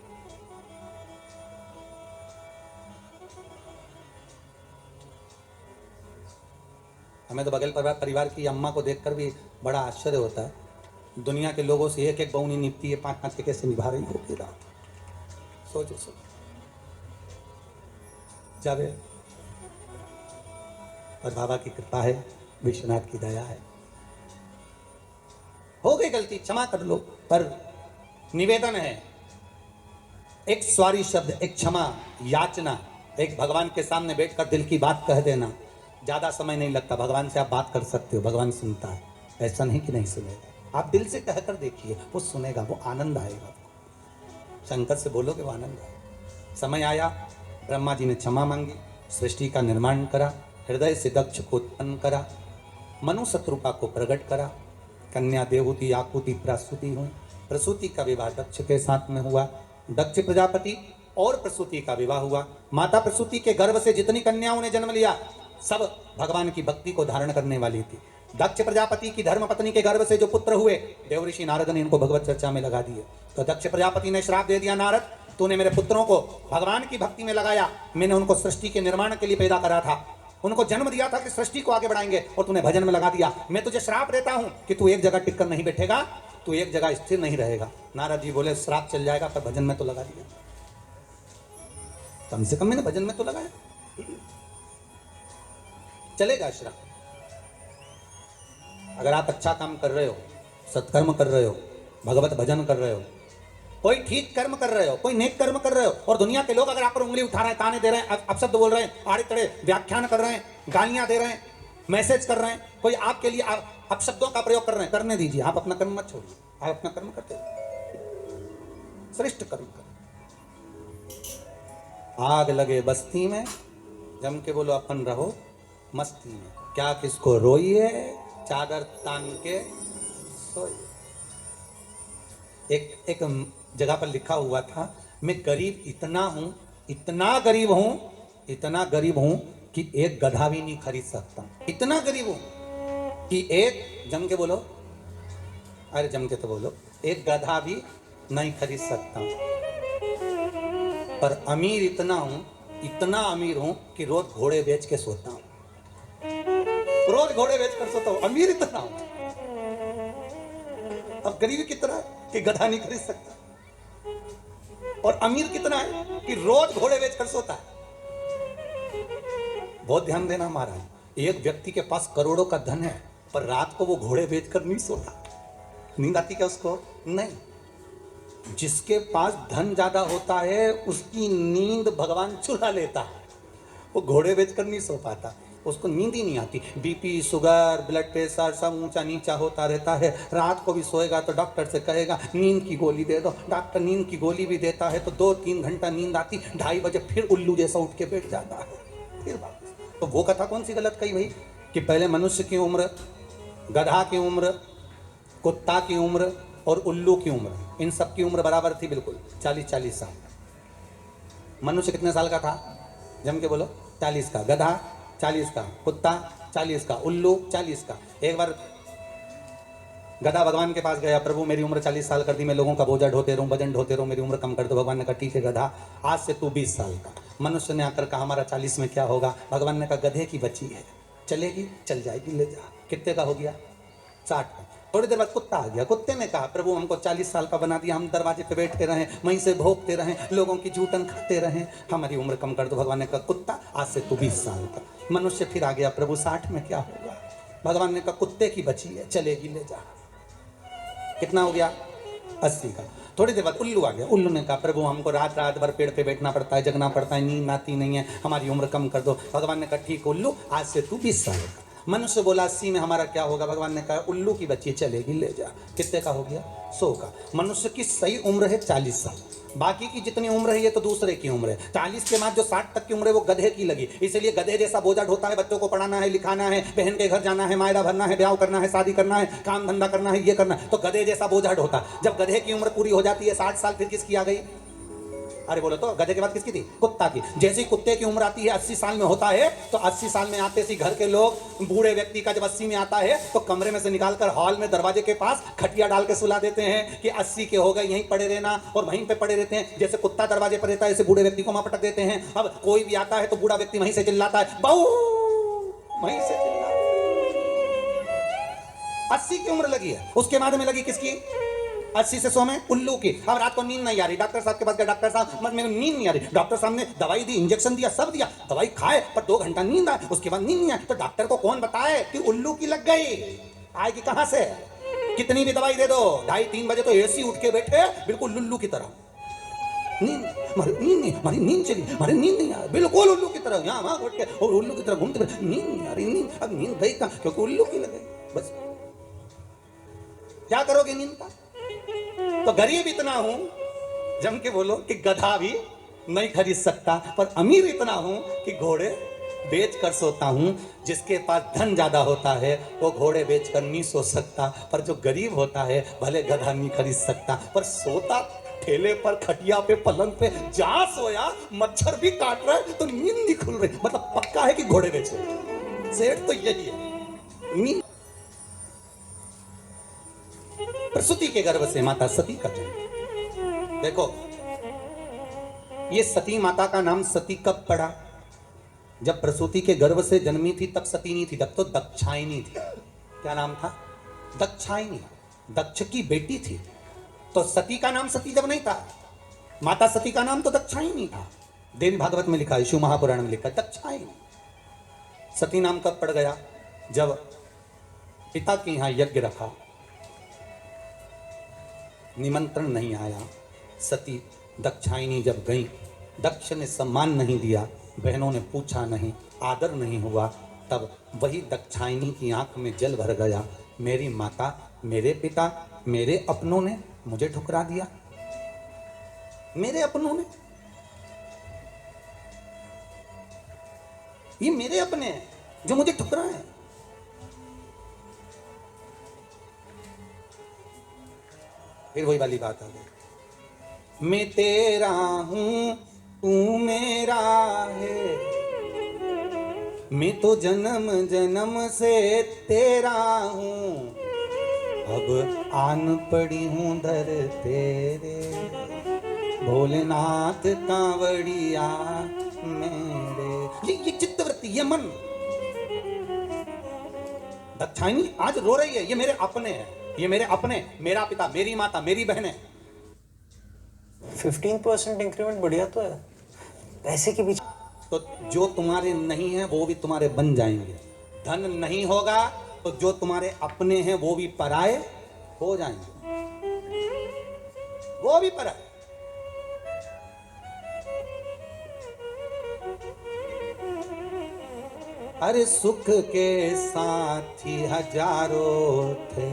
हमें तो बगल परिवार की अम्मा को देखकर भी बड़ा आश्चर्य होता है। दुनिया के लोगों से एक बहू नहीं निपती है, 5-5 के कैसे निभा रही होगी रात। सोचो जावे। और बाबा की कृपा है, विश्वनाथ की दया है, हो गई गलती क्षमा कर लो। पर निवेदन है, एक स्वारी शब्द, एक क्षमा याचना, एक भगवान के सामने बैठकर दिल की बात कह देना। ज्यादा समय नहीं लगता, भगवान से आप बात कर सकते हो, भगवान सुनता है, ऐसा नहीं कि नहीं सुनेगा। आप दिल से कहकर देखिए, वो सुनेगा, वो आनंद आएगा। शंकर से बोलोगे वो आनंद आएगा। समय आया, ब्रह्मा जी ने क्षमा मांगी, सृष्टि का निर्माण करा, हृदय से दक्ष को उत्पन्न करा, मनु शत्रुपा को प्रकट करा, कन्या देवहूति आकुति प्रसूति हुई। प्रसूति का विवाह दक्ष के साथ में हुआ, दक्ष प्रजापति और प्रसूति का विवाह हुआ। माता प्रसूति के गर्भ से जितनी कन्याओं ने जन्म लिया सब भगवान की भक्ति को धारण करने वाली थी। दक्ष प्रजापति की धर्म पत्नी के गर्भ से जो पुत्र हुए, देवऋषि नारद ने इनको भगवत चर्चा में लगा दिए। तो दक्ष प्रजापति ने श्राप दे दिया, नारद तूने मेरे पुत्रों को भगवान की भक्ति में लगाया, मैंने उनको सृष्टि के निर्माण के लिए पैदा करा था, उनको जन्म दिया था कि सृष्टि को आगे बढ़ाएंगे, और तूने भजन में लगा दिया। मैं तुझे श्राप देता हूं कि तू एक जगह टिक कर नहीं बैठेगा, तू एक जगह स्थिर नहीं रहेगा। नारद जी बोले श्राप चल जाएगा, पर भजन में तो लगा दिया, कम से कम मैंने भजन में तो लगाया, चलेगा श्राप। अगर आप अच्छा काम कर रहे हो, सत्कर्म कर रहे हो, भगवत भजन कर रहे हो, कोई ठीक कर्म कर रहे हो, कोई नेक कर्म कर रहे हो, और दुनिया के लोग अगर आप पर उंगली उठा रहे हैं, ताने दे रहे हैं, अपशब्द बोल रहे हैं, आड़े तड़े व्याख्यान कर रहे हैं, गालियां दे रहे हैं, मैसेज कर रहे हैं, कोई आपके लिए अपशब्दों का प्रयोग कर रहे हैं, करने दीजिए, आप अपना कर्म मत छोड़िए, आप अपना कर्म करते रहिए, श्रेष्ठ कर्म करें। आग लगे बस्ती में, जम के बोलो अपन रहो मस्ती में, क्या किसको रोइए, चादर तान के सोइए। एक जगह पर लिखा हुआ था, मैं गरीब इतना हूं, इतना गरीब हूं, इतना गरीब हूं कि एक गधा भी नहीं खरीद सकता। इतना गरीब हूं कि एक, जम के बोलो, अरे जम के तो बोलो, एक गधा भी नहीं खरीद सकता। पर अमीर इतना हूं, इतना अमीर हूं कि रोज घोड़े बेच के सोता हूं, रोज घोड़े बेच कर सोता हूं, अमीर इतना हूं। अब गरीबी कितना है कि गधा नहीं खरीद सकता, और अमीर कितना है कि रोज घोड़े बेच कर सोता है। बहुत ध्यान देना महाराज, एक व्यक्ति के पास करोड़ों का धन है पर रात को वो घोड़े बेचकर नहीं सोता। नींद आती क्या उसको? नहीं। जिसके पास धन ज्यादा होता है उसकी नींद भगवान चुरा लेता है, वो घोड़े बेचकर नहीं सो पाता, उसको नींद ही नहीं आती। बीपी, शुगर, ब्लड प्रेशर सब ऊंचा नीचा होता रहता है। रात को भी सोएगा तो डॉक्टर से कहेगा नींद की गोली दे दो, डॉक्टर नींद की गोली भी देता है तो 2-3 घंटा नींद आती, 2:30 बजे फिर उल्लू जैसा उठ के बैठ जाता है, फिर वापस। तो वो कथा कौन सी गलत कही भाई कि पहले मनुष्य की उम्र, गधा की उम्र, कुत्ता की उम्र और उल्लू की उम्र, इन सब की उम्र बराबर थी बिल्कुल, 40-40 साल। मनुष्य कितने साल का था? जम के बोलो। 40 का। गधा 40 का, कुत्ता 40 का, उल्लू 40 का। एक बार गधा भगवान के पास गया, प्रभु मेरी उम्र 40 साल कर दी, मैं लोगों का बोझा ढोते रहूं, वजन ढोते रहूं, मेरी उम्र कम कर दो। भगवान ने कहा ठीक है गधा, आज से तू 20 साल का। मनुष्य ने आकर कहा हमारा 40 में क्या होगा? भगवान ने कहा गधे की बच्ची है, चलेगी, चल जाएगी, ले जा। कितने का हो गया? 60 का। थोड़ी देर बाद कुत्ता आ गया, कुत्ते ने कहा प्रभु हमको 40 साल का बना दिया, हम दरवाजे पे बैठते रहें, वहीं से भोंकते रहें, लोगों की जूठन खाते रहें, हमारी उम्र कम कर दो। भगवान ने कहा कुत्ता आज से तू 20 साल का। मनुष्य फिर आ गया, प्रभु 60 में क्या होगा? भगवान ने कहा कुत्ते की बची है, चलेगी, ले जा। कितना हो गया? 80 का। थोड़ी देर बाद उल्लू आ गया, उल्लू ने कहा प्रभु हमको रात रात भर पेड़ पे बैठना पड़ता है, जगना पड़ता है, नींद आती नहीं है, हमारी उम्र कम कर दो। भगवान ने कहा ठीक उल्लू, आज से तू 20 साल का। मनुष्य बोला 80 में हमारा क्या होगा? भगवान ने कहा उल्लू की बच्ची चलेगी, ले जा। कितने का हो गया? 100 का। मनुष्य की सही उम्र है 40 साल, बाकी की जितनी उम्र है ये तो दूसरे की उम्र है। 40 के बाद जो 60 तक की उम्र है वो गधे की लगी, इसलिए गधे जैसा बोझा ढोता है, बच्चों को पढ़ाना है, लिखाना है, बहन के घर जाना है, मायरा भरना है, ब्याह करना है, शादी करना है, काम धंधा करना है, ये करना है, तो गधे जैसा बोझा ढोता। जब गधे की उम्र पूरी हो जाती है 60 साल, फिर किसकी आ गई? अरे बोलो तो, गधे के बाद किसकी थी? कुत्ता की। जैसे ही कुत्ते की उम्र आती है 80 साल में होता है, तो 80 साल में आते सी घर के लोग, बूढ़े व्यक्ति का जब 80 में आता है तो कमरे में से निकालकर हॉल में दरवाजे के पास खटिया डाल के सुला देते हैं कि 80 के हो गए, यहीं पड़े रहना, और वहीं पे पड़े रहते हैं। जैसे कुत्ता दरवाजे पर रहता है, ऐसे बूढ़े व्यक्ति को वहां पटक देते हैं। अब कोई भी आता है तो बूढ़ा व्यक्ति वहीं से चिल्लाता है, बहू, वहीं से चिल्लाता है। 80 की उम्र लगी है, उसके बाद में लगी किसकी? 80 से 100 में उल्लू की। अब रात को नींद नहीं आ रही, डॉक्टर साहब के पास गया, डॉक्टर साहब मेरे को नींद नहीं आ रही। डॉक्टर साहब ने दवाई दी, इंजेक्शन दिया, सब दिया, दवाई खाए पर 2 घंटा नींद आए, उसके बाद नींद नहीं आए। तो डॉक्टर को कौन बताए कि उल्लू की लग गई? आएगी कहां से? कितनी भी दवाई दे दो, 2:30-3 बजे तो एसी उठ के बैठे बिल्कुल उल्लू की तरह। हमारी नींद चली, हमारी नींद नहीं आ रही, बिल्कुल उल्लू की तरह, यहाँ वहां उठ के और उल्लू की तरह घूमते फिर, नींद नहीं आ रही, नींद अब नींद गई कहां? क्योंकि उल्लू की लग गई। बस क्या करोगे नींद का? तो गरीब इतना हूं, जम के बोलो, कि गधा भी नहीं खरीद सकता, पर अमीर इतना हूं कि घोड़े बेच कर सोता हूं। जिसके पास धन ज्यादा होता है वो घोड़े बेच कर नहीं सो सकता, पर जो गरीब होता है भले गधा नहीं खरीद सकता, पर सोता ठेले पर, खटिया पे, पलंग पे, जहां सोया मच्छर भी काट रहा है तो नींद नहीं खुल रही, मतलब पक्का है कि घोड़े बेचो। सेठ तो यही है। नींद। प्रसूति के गर्भ से माता सती का जन्म। देखो ये सती माता का नाम सती कब पड़ा? जब प्रसूति के गर्भ से जन्मी थी तब सती नहीं थी, तब तो दक्षायनी थी। क्या नाम था? दक्षायनी, दक्ष की बेटी थी। तो सती का नाम सती जब नहीं था, माता सती का नाम तो दक्षायनी था। देवी भागवत में लिखा है, शिव महापुराण में लिखा है दक्षायनी। सती नाम कब पड़ गया? जब पिता के यहां यज्ञ रखा, निमंत्रण नहीं आया, सती दक्षायनी जब गई, दक्ष ने सम्मान नहीं दिया, बहनों ने पूछा नहीं, आदर नहीं हुआ, तब वही दक्षायनी की आंख में जल भर गया। मेरी माता, मेरे पिता, मेरे अपनों ने मुझे ठुकरा दिया। मेरे अपनों ने, ये मेरे अपने हैं जो मुझे ठुकराए। फिर वही वाली बात आ गई, मैं तेरा हूं तू मेरा है, मैं तो जन्म जन्म से तेरा हूं, अब आन पड़ी हूं दर तेरे, भोलेनाथ कांवड़िया मेरे। ये चित्तवृत्ति, ये मन। दक्षायनी आज रो रही है, ये मेरे अपने हैं, ये मेरे अपने, मेरा पिता, मेरी माता, मेरी बहनें। 15% इंक्रीमेंट बढ़िया तो है, पैसे के पीछे। तो जो तुम्हारे नहीं है वो भी तुम्हारे बन जाएंगे। धन नहीं होगा तो जो तुम्हारे अपने हैं वो भी पराए हो जाएंगे, वो भी पराए। अरे सुख के साथी हजारों थे,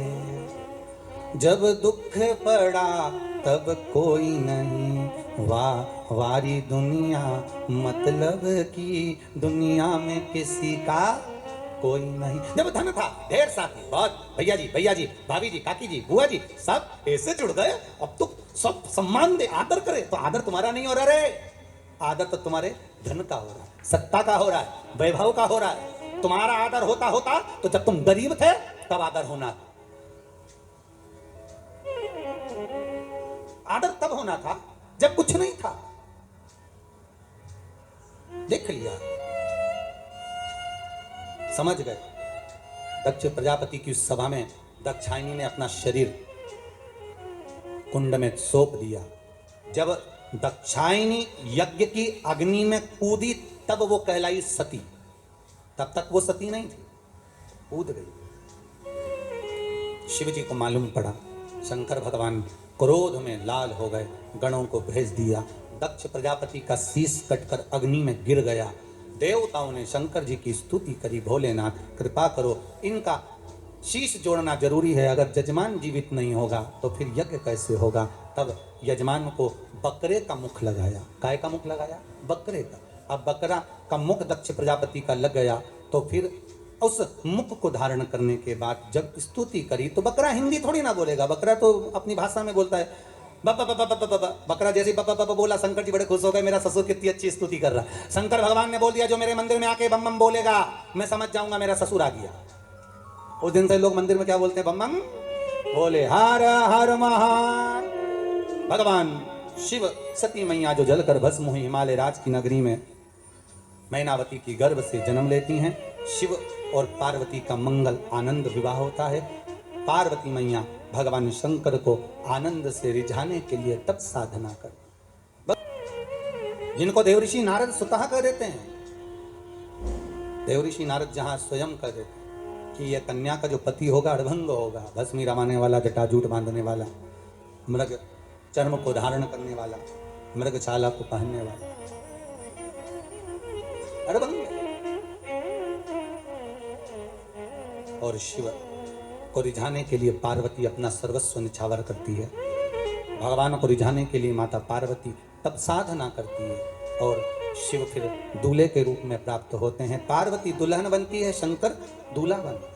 जब दुख पड़ा तब कोई नहीं, वाह वारी दुनिया मतलब की दुनिया में किसी का कोई नहीं। जब धन था ढेर साथी बहुत, भैया जी भाभी जी काकी जी बुआ जी सब ऐसे जुड़ गए, अब तो सब सम्मान दे आदर करे, तो आदर तुम्हारा नहीं हो रहा रे, आदर तो तुम्हारे धन का हो रहा है, सत्ता का हो रहा है, वैभव का हो रहा है। तुम्हारा आदर होता होता तो जब तुम गरीब थे तब आदर होना था, आदर तब होना था जब कुछ नहीं था। देख लिया, समझ गए। दक्ष प्रजापति की उस सभा में दक्षायनी ने अपना शरीर कुंड में सौंप दिया। जब दक्षायनी यज्ञ की अग्नि में कूदी तब वो कहलाई सती, तब तक वो सती नहीं थी, कूद गई। शिव जी को मालूम पड़ा, शंकर भगवान क्रोध में लाल हो गए, गणों को भेज दिया। दक्ष प्रजापति का शीश कटकर अग्नि में गिर गया। देवताओं ने शंकर जी की स्तुति करी, भोलेनाथ कृपा करो, इनका शीश जोड़ना जरूरी है, अगर यजमान जीवित नहीं होगा तो फिर यज्ञ कैसे होगा। तब यजमान को बकरे का मुख लगाया। काय का मुख लगाया? बकरे का। अब बकरा का मुख दक्ष प्रजापति का लग गया तो फिर उस मुख को धारण करने के बाद जब स्तुति करी तो बकरा हिंदी थोड़ी ना बोलेगा, बकरा तो अपनी भाषा में बोलता है। बकरा जैसे बोला, शंकर जी बड़े खुश हो गए, मेरा ससुर कितनी अच्छी स्तुति कर रहा है। शंकर भगवान ने बोल दिया जो मेरे मंदिर में आके बम बम बोलेगा मैं समझ जाऊंगा मेरा ससुर आ गया। उस दिन से लोग मंदिर में क्या बोलते हैं? बम बम बोले, हर हर महान। भगवान शिव सती मैया जो जलकर भस्म हुई हिमालय राज की नगरी में मैनावती की गर्भ से जन्म लेती हैं। शिव और पार्वती का मंगल आनंद विवाह होता है। पार्वती मैया भगवान शंकर को आनंद से रिझाने के लिए तब साधना कर, जिनको देवऋषि नारद स्वतः कह देते हैं। देवऋषि नारद जहां स्वयं कह देते कि यह कन्या का जो पति होगा अड़भंग होगा, भस्मी रमाने वाला, जटाजूट बांधने वाला, मृग चर्म को धारण करने वाला, मृगछाला को पहनने वाला, अड़भंग। और शिव को रिझाने के लिए पार्वती अपना सर्वस्व निछावर करती है। भगवान को रिझाने के लिए माता पार्वती तब साधना करती है और शिव फिर दूल्हे के रूप में प्राप्त होते हैं। पार्वती दुल्हन बनती है, शंकर दूल्हा बनता है।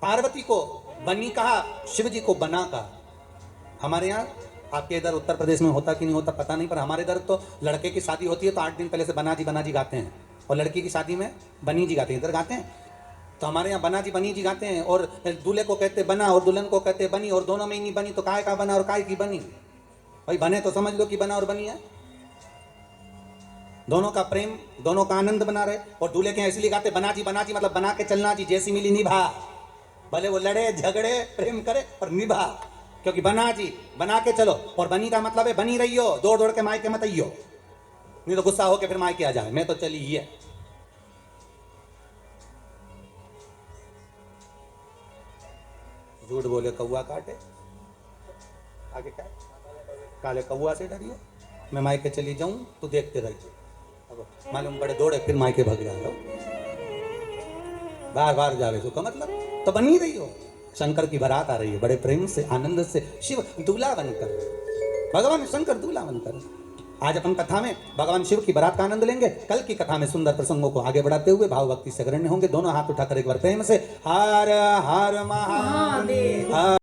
पार्वती को बनी कहा, शिव जी को बना कहा। हमारे यहाँ, आपके इधर उत्तर प्रदेश में होता कि नहीं होता पता नहीं, पर हमारे इधर तो लड़के की शादी होती है तो 8 दिन पहले से बना जी गाते हैं, और लड़की की शादी में बनी जी गाते हैं। इधर गाते हैं तो हमारे यहाँ बनी जी गाते हैं, और दूल्हे को कहते बना और दुल्हन को कहते बनी, और दोनों में ही नहीं बनी तो काय का बना और काय की बनी। भाई बने तो समझ लो कि बना और बनी है। दोनों का प्रेम, दोनों का आनंद बना रहे। और दूल्हे के इसलिए गाते बना जी मतलब बना के चलना जी, जैसी मिली निभा। भले वो लड़े झगड़े प्रेम करे पर निभा, क्योंकि बना जी बना के चलो। और बनी का मतलब है बनी रही हो, दौड़ दौड़ के मायके मत आइयो, नहीं तो गुस्सा होके फिर मायके आ जाए, मैं तो चली ही है। झूठ बोले कौआ काटे, आगे क्या? काले कौआ से डरियो, मैं मायके चली जाऊं तो देखते रहिए। अब मालूम पड़े दौड़े फिर मायके भाग जाओ, बार बार जावे तो का मतलब तो बनी रही हो। शंकर की बारात आ रही है, बड़े प्रेम से आनंद से शिव दूल्हा बनकर, भगवान शंकर दूल्हा बनकर। आज अपन कथा में भगवान शिव की बारात का आनंद लेंगे। कल की कथा में सुंदर प्रसंगों को आगे बढ़ाते हुए भाव भक्ति से अग्रणी होंगे। दोनों हाथ उठाकर एक बार प्रेम से हर हर महादेव।